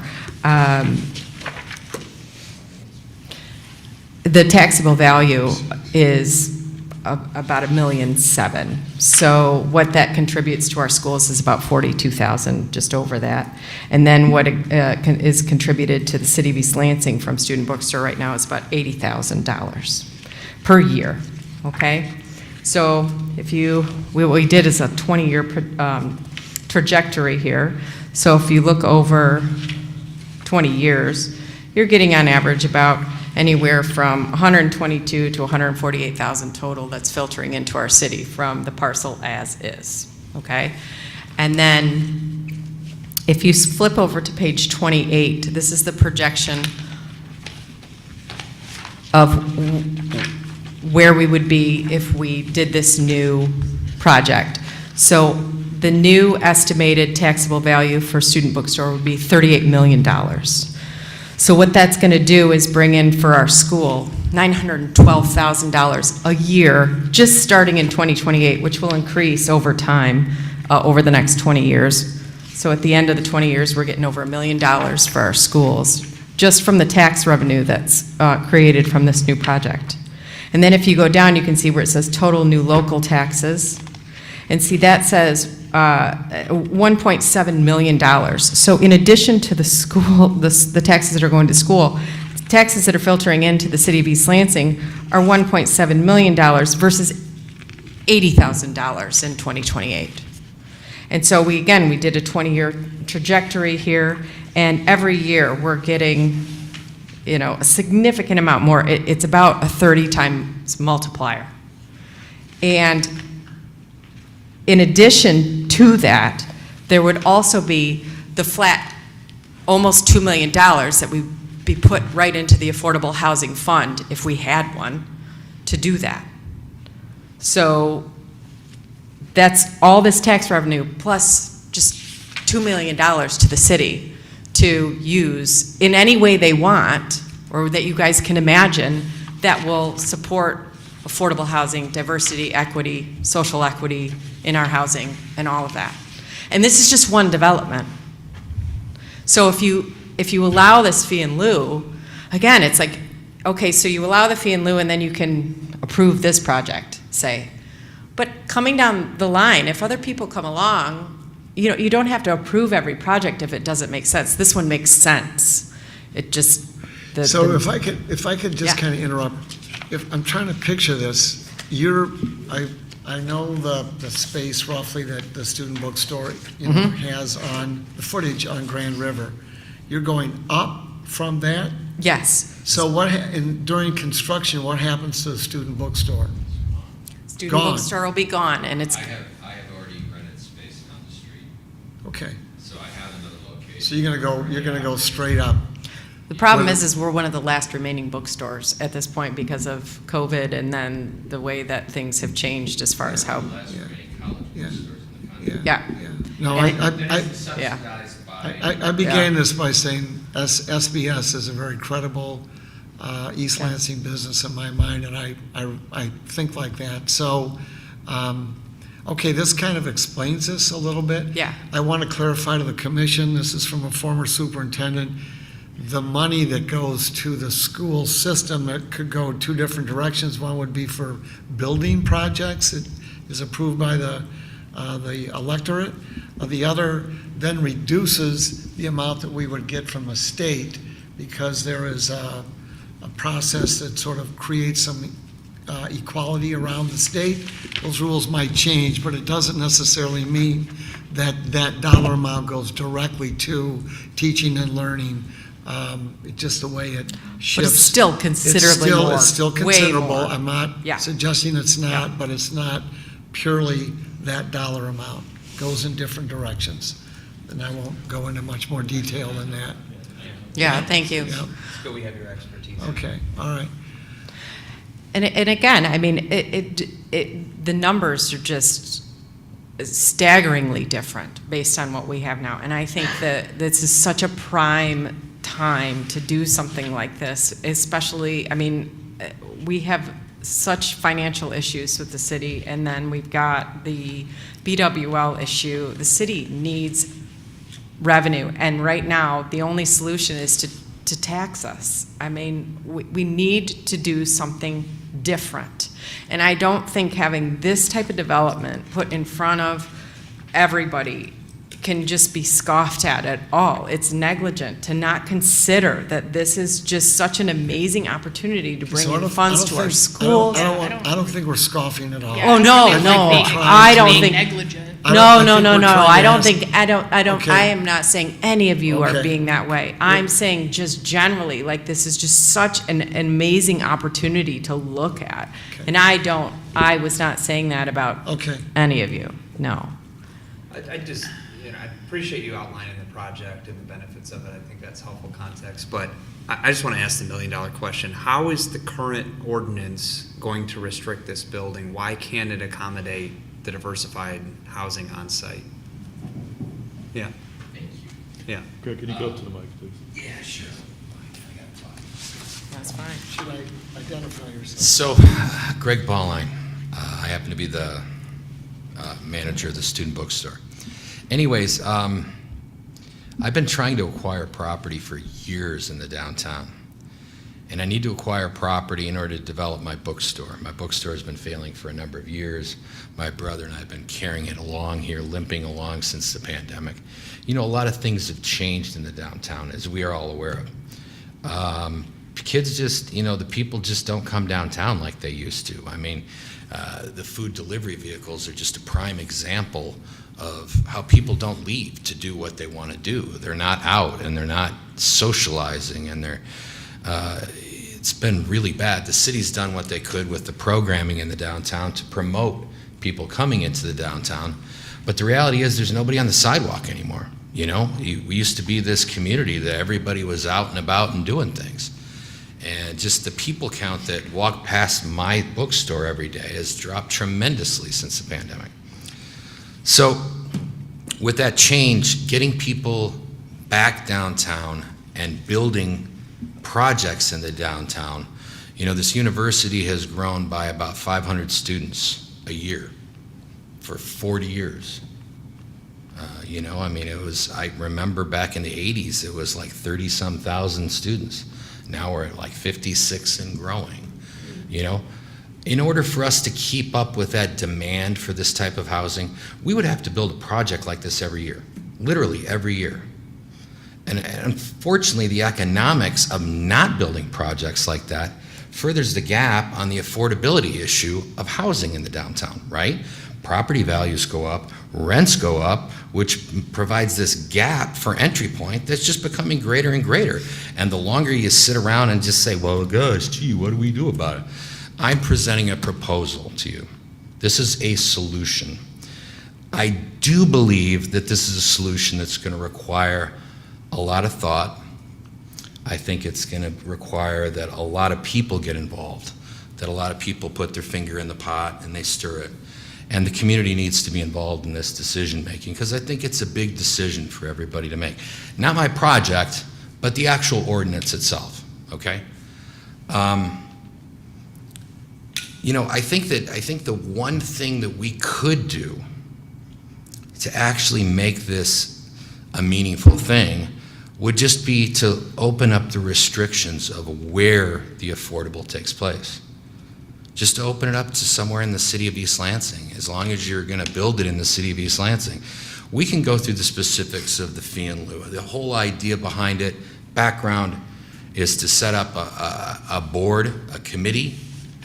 the taxable value is about $1.7 million. So what that contributes to our schools is about $42,000, just over that. And then what is contributed to the city of East Lansing from student bookstore right now is about $80,000 per year. Okay, so what we did is a 20-year trajectory here. So if you look over 20 years, you're getting on average about anywhere from 122 to 148,000 total that's filtering into our city from the parcel as is, okay? And then if you flip over to page 28, this is the projection of where we would be if we did this new project. So the new estimated taxable value for student bookstore would be $38 million. So what that's going to do is bring in for our school $912,000 a year, just starting in 2028, which will increase over time, over the next 20 years. So at the end of the 20 years, we're getting over $1 million for our schools, just from the tax revenue that's created from this new project. And then if you go down, you can see where it says total new local taxes. And see, that says $1.7 million. So in addition to the school, the taxes that are going to school, taxes that are filtering into the city of East Lansing are $1.7 million versus $80,000 in 2028. And so we did a 20-year trajectory here, and every year we're getting, a significant amount more. It's about a 30 times multiplier. And in addition to that, there would also be the flat, almost $2 million that would be put right into the Affordable Housing Fund if we had one to do that. So that's all this tax revenue plus just $2 million to the city to use in any way they want, or that you guys can imagine, that will support affordable housing, diversity, equity, social equity in our housing, and all of that. And this is just one development. So if you allow this fee in lieu, again, it's like, okay, so you allow the fee in lieu and then you can approve this project, say. But coming down the line, if other people come along, you don't have to approve every project if it doesn't make sense. This one makes sense. It just... If I could just kind of interrupt. If I'm trying to picture this, I know the space roughly that the student bookstore has on the footage on Grand River. You're going up from that? Yes. So during construction, what happens to the student bookstore? Student bookstore will be gone, and it's... I have already rented space on the street. Okay. So I have another location. So you're gonna go straight up. The problem is we're one of the last remaining bookstores at this point because of COVID, and then the way that things have changed as far as how. Last remaining college bookstores in the country. Yeah. No, I began this by saying SBS is a very credible East Lansing business in my mind, and I think like that. So Okay, this kind of explains this a little bit. Yeah. I want to clarify to the commission, this is from a former superintendent, the money that goes to the school system, that could go two different directions. One would be for building projects. It is approved by the electorate. The other then reduces the amount that we would get from the state, because there is a process that sort of creates some equality around the state. Those rules might change, but it doesn't necessarily mean that that dollar amount goes directly to teaching and learning. It's just the way it shifts. But it's still considerably more. It's still Way considerable. more. I'm not Yeah. suggesting it's not, Yeah. but it's not purely that dollar amount. Goes in different directions. And I won't go into much more detail than that. Yeah, thank you. Yeah, It's good we have your expertise. okay, all right. And again, I mean, the numbers are just staggeringly different based on what we have now. And I think that this is such a prime time to do something like this, especially, I mean, we have such financial issues with the city, and then we've got the BWL issue. The city needs revenue, and right now, the only solution is to tax us. I mean, we need to do something different. And I don't think having this type of development put in front of everybody can just be scoffed at all. It's negligent to not consider that this is just such an amazing opportunity to bring So in funds to our schools. I don't think we're scoffing at all. Oh, no, I think no, we're trying I to- don't Being think. negligent. No, no, think no, we're no, trying to I don't ask- think, Okay. I am not saying any of you are Okay. being that way. I'm saying just generally, like, this is just such an amazing opportunity to look at. Okay. And I was not saying that about Okay, any of you, no. I just, I appreciate you outlining the project and the benefits of it. I think that's helpful context. But I just want to ask the million-dollar question. How is the current ordinance going to restrict this building? Why can't it accommodate the diversified housing on site? Yeah. Yeah. Greg, can you go up to the mic, please? Yeah, sure. That's fine. should I identify yourself? So, Greg Ballline, I happen to be the manager of the student bookstore. Anyways, I've been trying to acquire property for years in the downtown. And I need to acquire property in order to develop my bookstore. My bookstore has been failing for a number of years. My brother and I have been carrying it along here, limping along since the pandemic. You know, a lot of things have changed in the downtown, as we are all aware of. Kids just, the people just don't come downtown like they used to. I mean, the food delivery vehicles are just a prime example of how people don't leave to do what they want to do. They're not out, and they're not socializing, and it's been really bad. The city's done what they could with the programming in the downtown to promote people coming into the downtown, but the reality is there's nobody on the sidewalk anymore. We used to be this community that everybody was out and about and doing things. And just the people count that walk past my bookstore every day has dropped tremendously since the pandemic. So with that change, getting people back downtown and building projects in the downtown, this university has grown by about 500 students a year for 40 years. I remember back in the 80s, it was like 30-some thousand students. Now we're at like 56 and growing, In order for us to keep up with that demand for this type of housing, we would have to build a project like this every year, literally every year. And unfortunately, the economics of not building projects like that furthers the gap on the affordability issue of housing in the downtown, right? Property values go up, rents go up, which provides this gap for entry point that's just becoming greater and greater. And the longer you sit around and just say, well, gosh, gee, what do we do about it? I'm presenting a proposal to you. This is a solution. I do believe that this is a solution that's going to require a lot of thought. I think it's going to require that a lot of people get involved, that a lot of people put their finger in the pot and they stir it. And the community needs to be involved in this decision making, because I think it's a big decision for everybody to make. Not my project, but the actual ordinance itself, okay? You know, I think the one thing that we could do to actually make this a meaningful thing would just be to open up the restrictions of where the affordable takes place. Just to open it up to somewhere in the city of East Lansing, as long as you're gonna build it in the city of East Lansing. We can go through the specifics of the fee in lieu. The whole idea behind it, background, is to set up a board, a committee,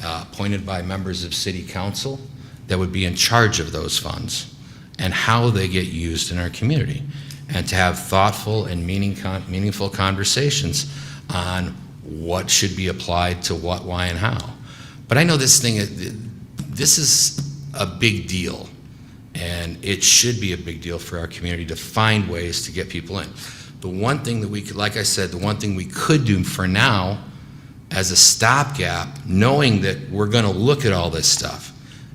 appointed by members of city council that would be in charge of those funds and how they get used in our community, and to have thoughtful and meaningful conversations on what should be applied to what, why, and how. But I know this is a big deal, and it should be a big deal for our community to find ways to get people in. The one thing that we could, like I said, the one thing we could do for now as a stopgap, knowing that we're gonna look at all this stuff,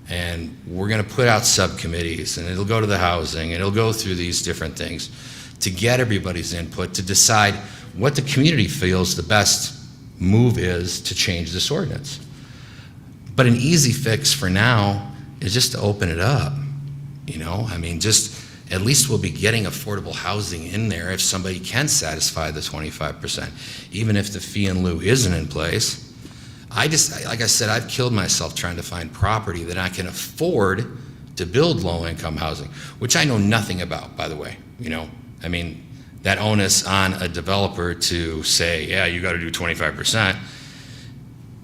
and we're gonna put out subcommittees, and it'll go to the housing, and it'll go through these different things to get everybody's input, to decide what the community feels the best move is to change this ordinance. But an easy fix for now is just to open it up, you know? I mean, just, at least we'll be getting affordable housing in there if somebody can satisfy the 25%, even if the fee in lieu isn't in place. Like I said, I've killed myself trying to find property that I can afford to build low-income housing, which I know nothing about, by the way, you know? I mean, that onus on a developer to say, yeah, you gotta do 25%.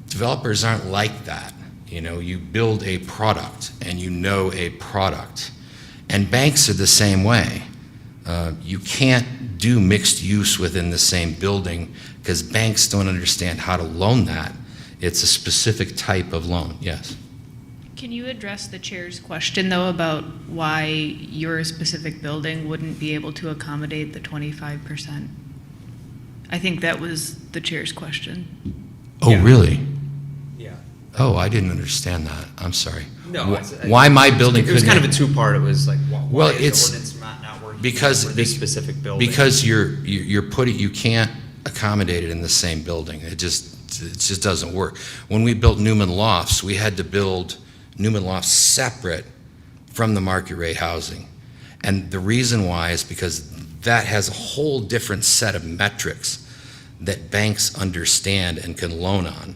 Developers aren't like that. You know, you build a product and you know a product. And banks are the same way. You can't do mixed use within the same building because banks don't understand how to loan that. It's a specific type of loan, yes. Can you address the chair's question, though, about why your specific building wouldn't be able to accommodate the 25%? I think that was the chair's question. Oh, Yeah. really? Yeah. Oh, I didn't understand that. I'm sorry. No. Why my building It was couldn't? kind of a two-part. It was like, why Well, is it's- the ordinance not working because for this specific building? Because you're putting, you can't accommodate it in the same building. It just doesn't work. When we built Newman Lofts, we had to build Newman Lofts separate from the market rate housing. And the reason why is because that has a whole different set of metrics that banks understand and can loan on.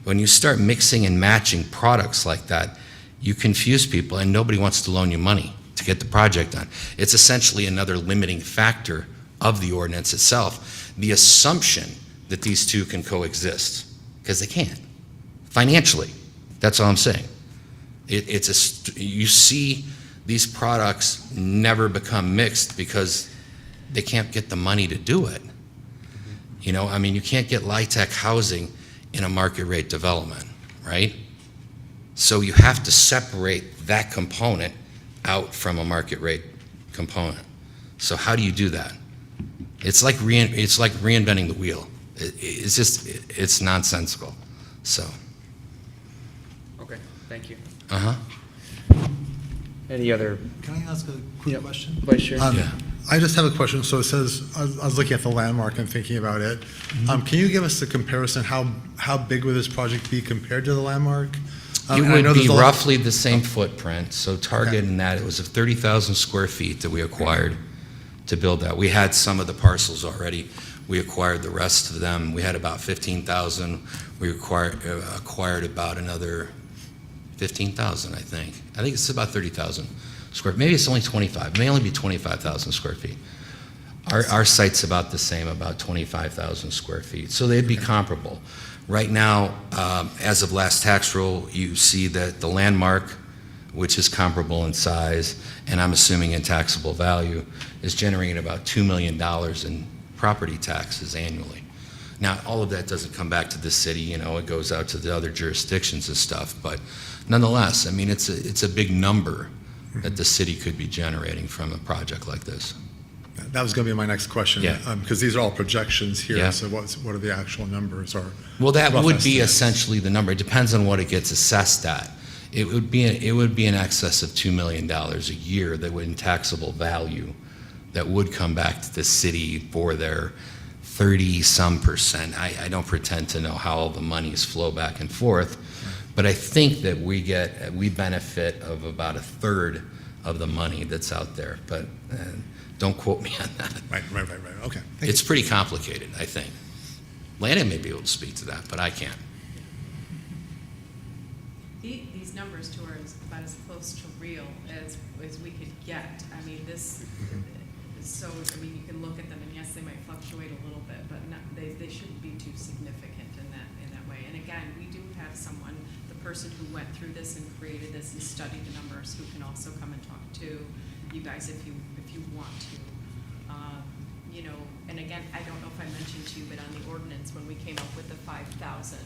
When you start mixing and matching products like that, you confuse people and nobody wants to loan you money to get the project done. It's essentially another limiting factor of the ordinance itself. The assumption that these two can coexist, because they can't, financially. That's all I'm saying. You see these products never become mixed because they can't get the money to do it. You know, I mean, you can't get LIHTC housing in a market rate development, right? So you have to separate that component out from a market rate component. So how do you do that? It's like reinventing the wheel. It's nonsensical, so. Okay, thank you. Uh-huh. Any other? Can I ask a quick question? Vice Chair? Yeah. I just have a question. So it says, I was looking at the landmark and thinking about it. Can you give us a comparison? How big would this project be compared to the landmark? It and I know would be there's a lot- roughly the same footprint, so target in that, it was 30,000 square feet that we acquired to build that. We had some of the parcels already. We acquired the rest of them. We had about 15,000. We acquired about another 15,000, I think. I think it's about 30,000 square. Maybe it's only 25. It may only be 25,000 square feet. Our site's about the same, about 25,000 square feet. So they'd be comparable. Right now, as of last tax roll, you see that the landmark, which is comparable in size, and I'm assuming in taxable value, is generating about $2 million in property taxes annually. Now, all of that doesn't come back to the city, you know, it goes out to the other jurisdictions and stuff, but nonetheless, I mean, it's a big number that the city could be generating from a project like this. That was going to be my next question. Yeah. Because these are all projections here. Yeah. So what are the actual numbers? Or Well, that rough would be estimates? essentially the number. It depends on what it gets assessed at. It would be in excess of $2 million a year that would, in taxable value, that would come back to the city for their 30-some%. I don't pretend to know how all the monies flow back and forth, But I think that we benefit of about a third of the money that's out there, but don't quote me on that. Right, okay. Thank you. It's pretty complicated, I think. Landon may be able to speak to that, but I can't. These numbers too are about as close to real as we could get. I mean, this, so, I mean, you can look at them and yes, they might fluctuate a little bit, but they shouldn't be too significant in that way. And again, we do have someone, the person who went through this and created this and studied the numbers, who can also come and talk to you guys if you want to. You know, and again, I don't know if I mentioned to you, but on the ordinance, when we came up with the 5,000,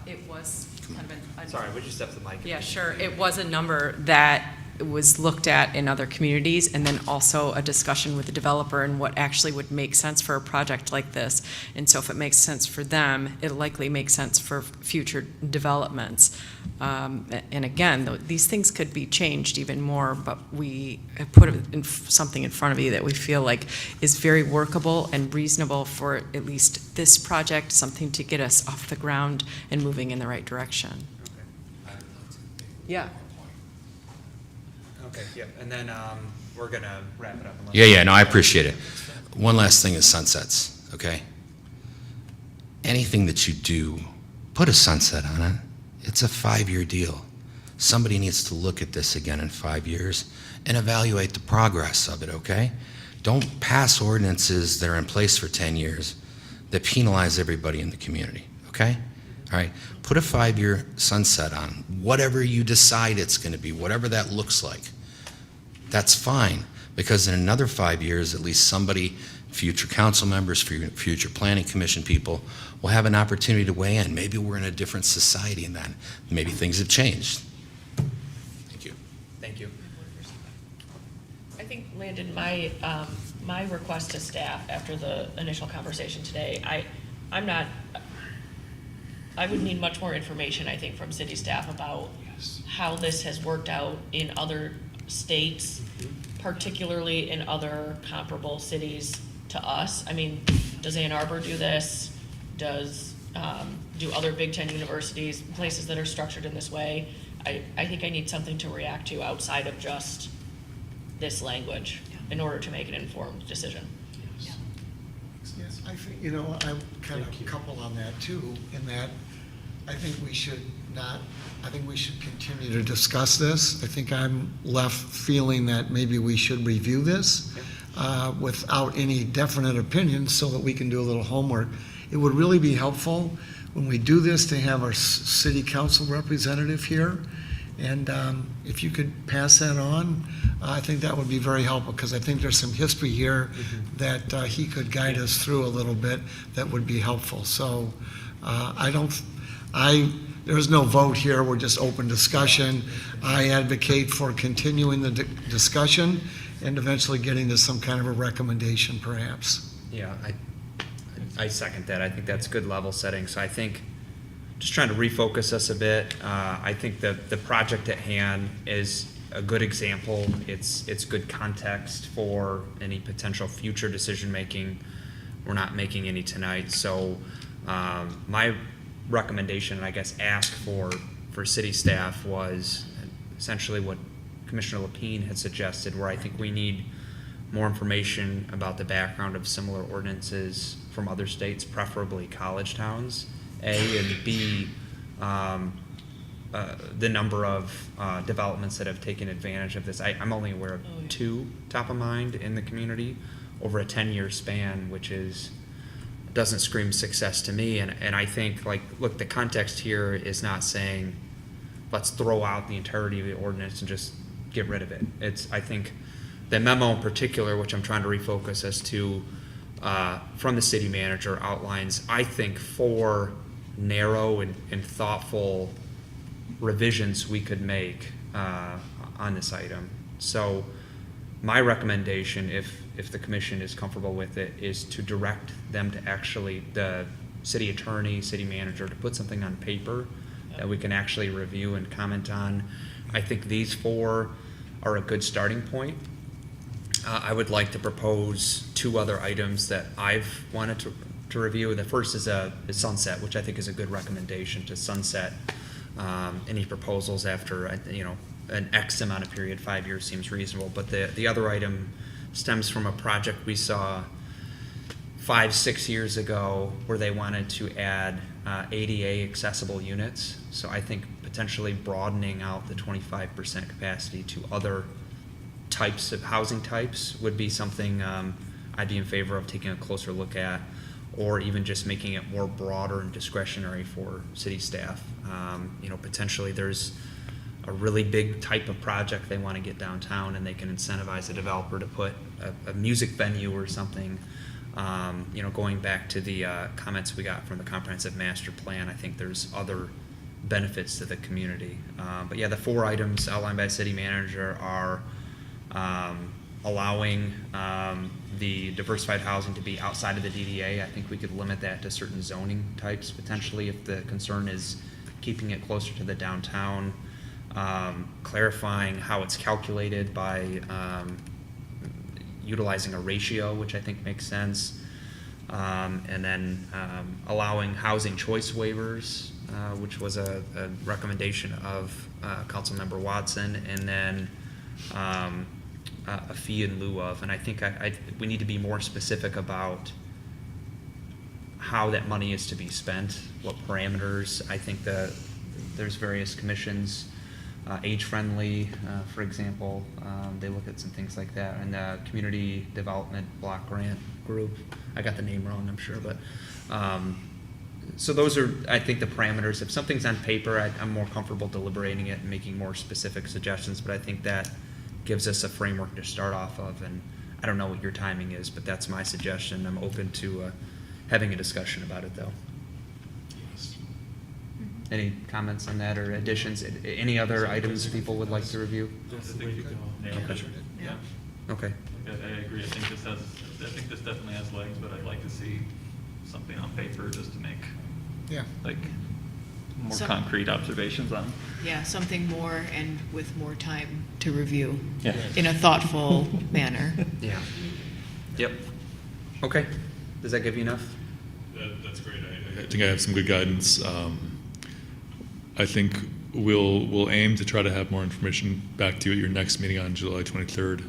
it was kind of Sorry, would you step to the mic? yeah, sure. It was a number that was looked at in other communities, and then also a discussion with the developer and what actually would make sense for a project like this. And so if it makes sense for them, it'll likely make sense for future developments. And again, these things could be changed even more, but we have put something in front of you that we feel like is very workable and reasonable for at least this project, something to get us off the ground and moving in the right direction. Yeah. Okay, yep, and then we're gonna wrap it up. Yeah, no, I appreciate it. One last thing is sunsets, okay? Anything that you do, put a sunset on it. It's a 5-year deal. Somebody needs to look at this again in 5 years and evaluate the progress of it, okay? Don't pass ordinances that are in place for 10 years that penalize everybody in the community, okay? All right, put a 5-year sunset on whatever you decide it's going to be, whatever that looks like. That's fine, because in another 5 years, at least somebody, future council members, future planning commission people, will have an opportunity to weigh in. Maybe we're in a different society in that. Maybe things have changed. Thank you. Thank you. I think, Landon, my request to staff after the initial conversation today, I would need much more information, I think, from city staff about how this has worked out in other states, particularly in other comparable cities to us. I mean, does Ann Arbor do this? Do other Big Ten universities, places that are structured in this way? I think I need something to react to outside of just this language in order to make an informed decision. Yes, I think, you know, I'm kind of coupled on that too, in that I think we should continue to discuss this. I think I'm left feeling that maybe we should review this without any definite opinion so that we can do a little homework. It would really be helpful when we do this to have our city council representative here. And if you could pass that on, I think that would be very helpful, because I think there's some history here that he could guide us through a little bit that would be helpful. So there's no vote here, we're just open discussion. I advocate for continuing the discussion and eventually getting to some kind of a recommendation perhaps. Yeah, I second that. I think that's good level setting. So I think, just trying to refocus us a bit, I think that the project at hand is a good example. It's good context for any potential future decision-making. We're not making any tonight. So my recommendation, and I guess ask for city staff, was essentially what Commissioner Lapine had suggested, where I think we need more information about the background of similar ordinances from other states, preferably college towns, A, and B, the number of developments that have taken advantage of this. I'm only aware of 2 top of mind in the community over a 10-year span, which doesn't scream success to me. And I think, like, look, the context here is not saying let's throw out the entirety of the ordinance and just get rid of it. I think the memo in particular, which I'm trying to refocus as to from the city manager, outlines, I think, 4 narrow and thoughtful revisions we could make on this item. So my recommendation, if the commission is comfortable with it, is to direct them to actually, the city attorney, city manager, to put something on paper that we can actually review and comment on. I think these 4 are a good starting point. I would like to propose 2 other items that I've wanted to review. The first is sunset, which I think is a good recommendation, to sunset any proposals after, an X amount of period, 5 years seems reasonable. But the other item stems from a project we saw 5-6 years ago where they wanted to add ADA accessible units. So I think potentially broadening out the 25% capacity to other types of housing types would be something I'd be in favor of taking a closer look at, or even just making it more broader and discretionary for city staff. Potentially there's a really big type of project they want to get downtown, and they can incentivize a developer to put a music venue or something. Going back to the comments we got from the comprehensive master plan, I think there's other benefits to the community. But yeah, the 4 items outlined by the city manager are allowing the diversified housing to be outside of the DDA. I think we could limit that to certain zoning types potentially if the concern is keeping it closer to the downtown. Clarifying how it's calculated by utilizing a ratio, which I think makes sense. And then allowing housing choice waivers, which was a recommendation of Councilmember Watson, and then a fee in lieu of. And I think we need to be more specific about how that money is to be spent, what parameters. I think there's various commissions, age-friendly, for example. They look at some things like that. And the Community Development Block Grant Group, I got the name wrong, I'm sure, but so those are, I think, the parameters. If something's on paper, I'm more comfortable deliberating it and making more specific suggestions, but I think that gives us a framework to start off of. And I don't know what your timing is, but that's my suggestion. I'm open to having a discussion about it, though. Any comments on that or additions? Any other items people would like to review? That's the way to go. Yeah. Okay. I agree. I think this definitely has legs, but I'd like to see something on paper just to make, more concrete observations on. Yeah, something more and with more time to review. Yeah. In a thoughtful manner. Yeah. Yep. Okay. Does that give you enough? That's great. I think I have some good guidance. I think we'll aim to try to have more information back to you at your next meeting on July 23rd.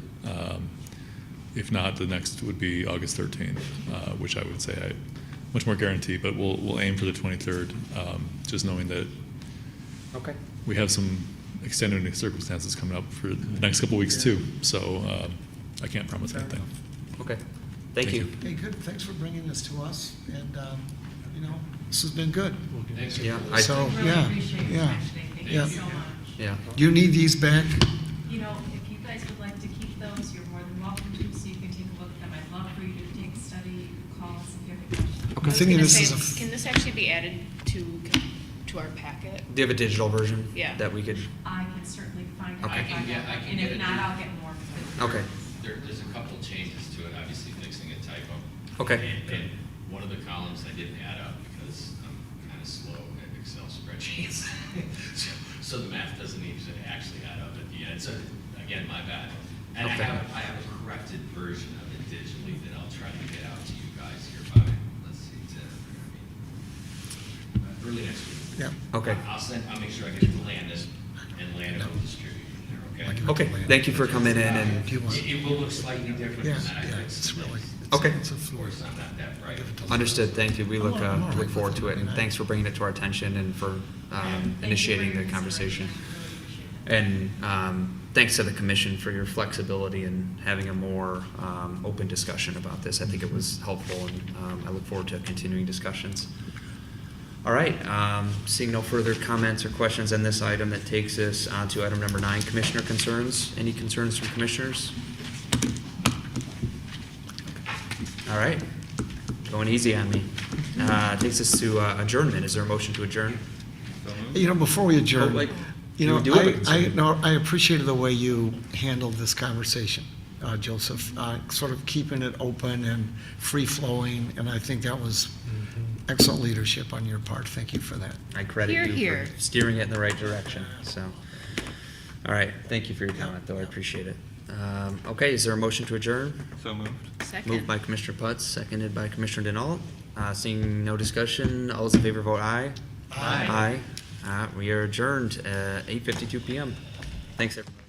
If not, the next would be August 13th, which I would say much more guarantee, but we'll aim for the 23rd, just knowing that we have some extenuating circumstances coming up for the next couple of weeks too. So I can't promise anything. Okay. Thank you. Hey, good. Thanks for bringing this to us. And, this has been good. Yeah. So, yeah. Thank you so much. Yeah. Do you need these back? If you guys would like to keep those, you're more than welcome to, so you can take a look at them. I'd love for you to take a study, call us if you have any questions. I'm thinking this is Can this actually be added to our packet? Do you have a digital version? Yeah. That we could? I can certainly find out. Okay. And if not, I'll get more. Okay. There's a couple changes to it, obviously fixing a typo. Okay. And one of the columns I didn't add up because I'm kind of slow at Excel spreadsheets. So the math doesn't even actually add up at the end. So again, my bad. And Okay. I have a corrected version of it digitally that I'll try to get out to you guys here by, let's see, early next week. Yeah. Okay. I'll make sure I get it to Landon, and Landon will distribute it there, okay? Okay. Thank you for coming in and. It will look slightly different Yeah, than that. yeah, it's really. Okay. Of course, I'm not that bright. Understood. Thank you. We look forward to it, and thanks for bringing it to our attention and for initiating the conversation. And thanks to the commission for your flexibility and having a more open discussion about this. I think it was helpful, and I look forward to continuing discussions. All right. Seeing no further comments or questions on this item, that takes us on to item number 9, commissioner concerns. Any concerns from commissioners? All right. Going easy on me. Takes us to adjournment. Is there a motion to adjourn? Before we adjourn, I I appreciated the way you handled this conversation, Joseph, sort of keeping it open and free-flowing, and I think that was excellent leadership on your part. Thank you for that. I credit you for steering it in the right direction. So, all right. Thank you for your comment, though. I appreciate it. Okay. Is there a motion to adjourn? So moved. Second. Moved by Commissioner Putz, seconded by Commissioner Denault. Seeing no discussion, all those in favor vote aye. Aye. We are adjourned at 8:52 PM. Thanks, everyone.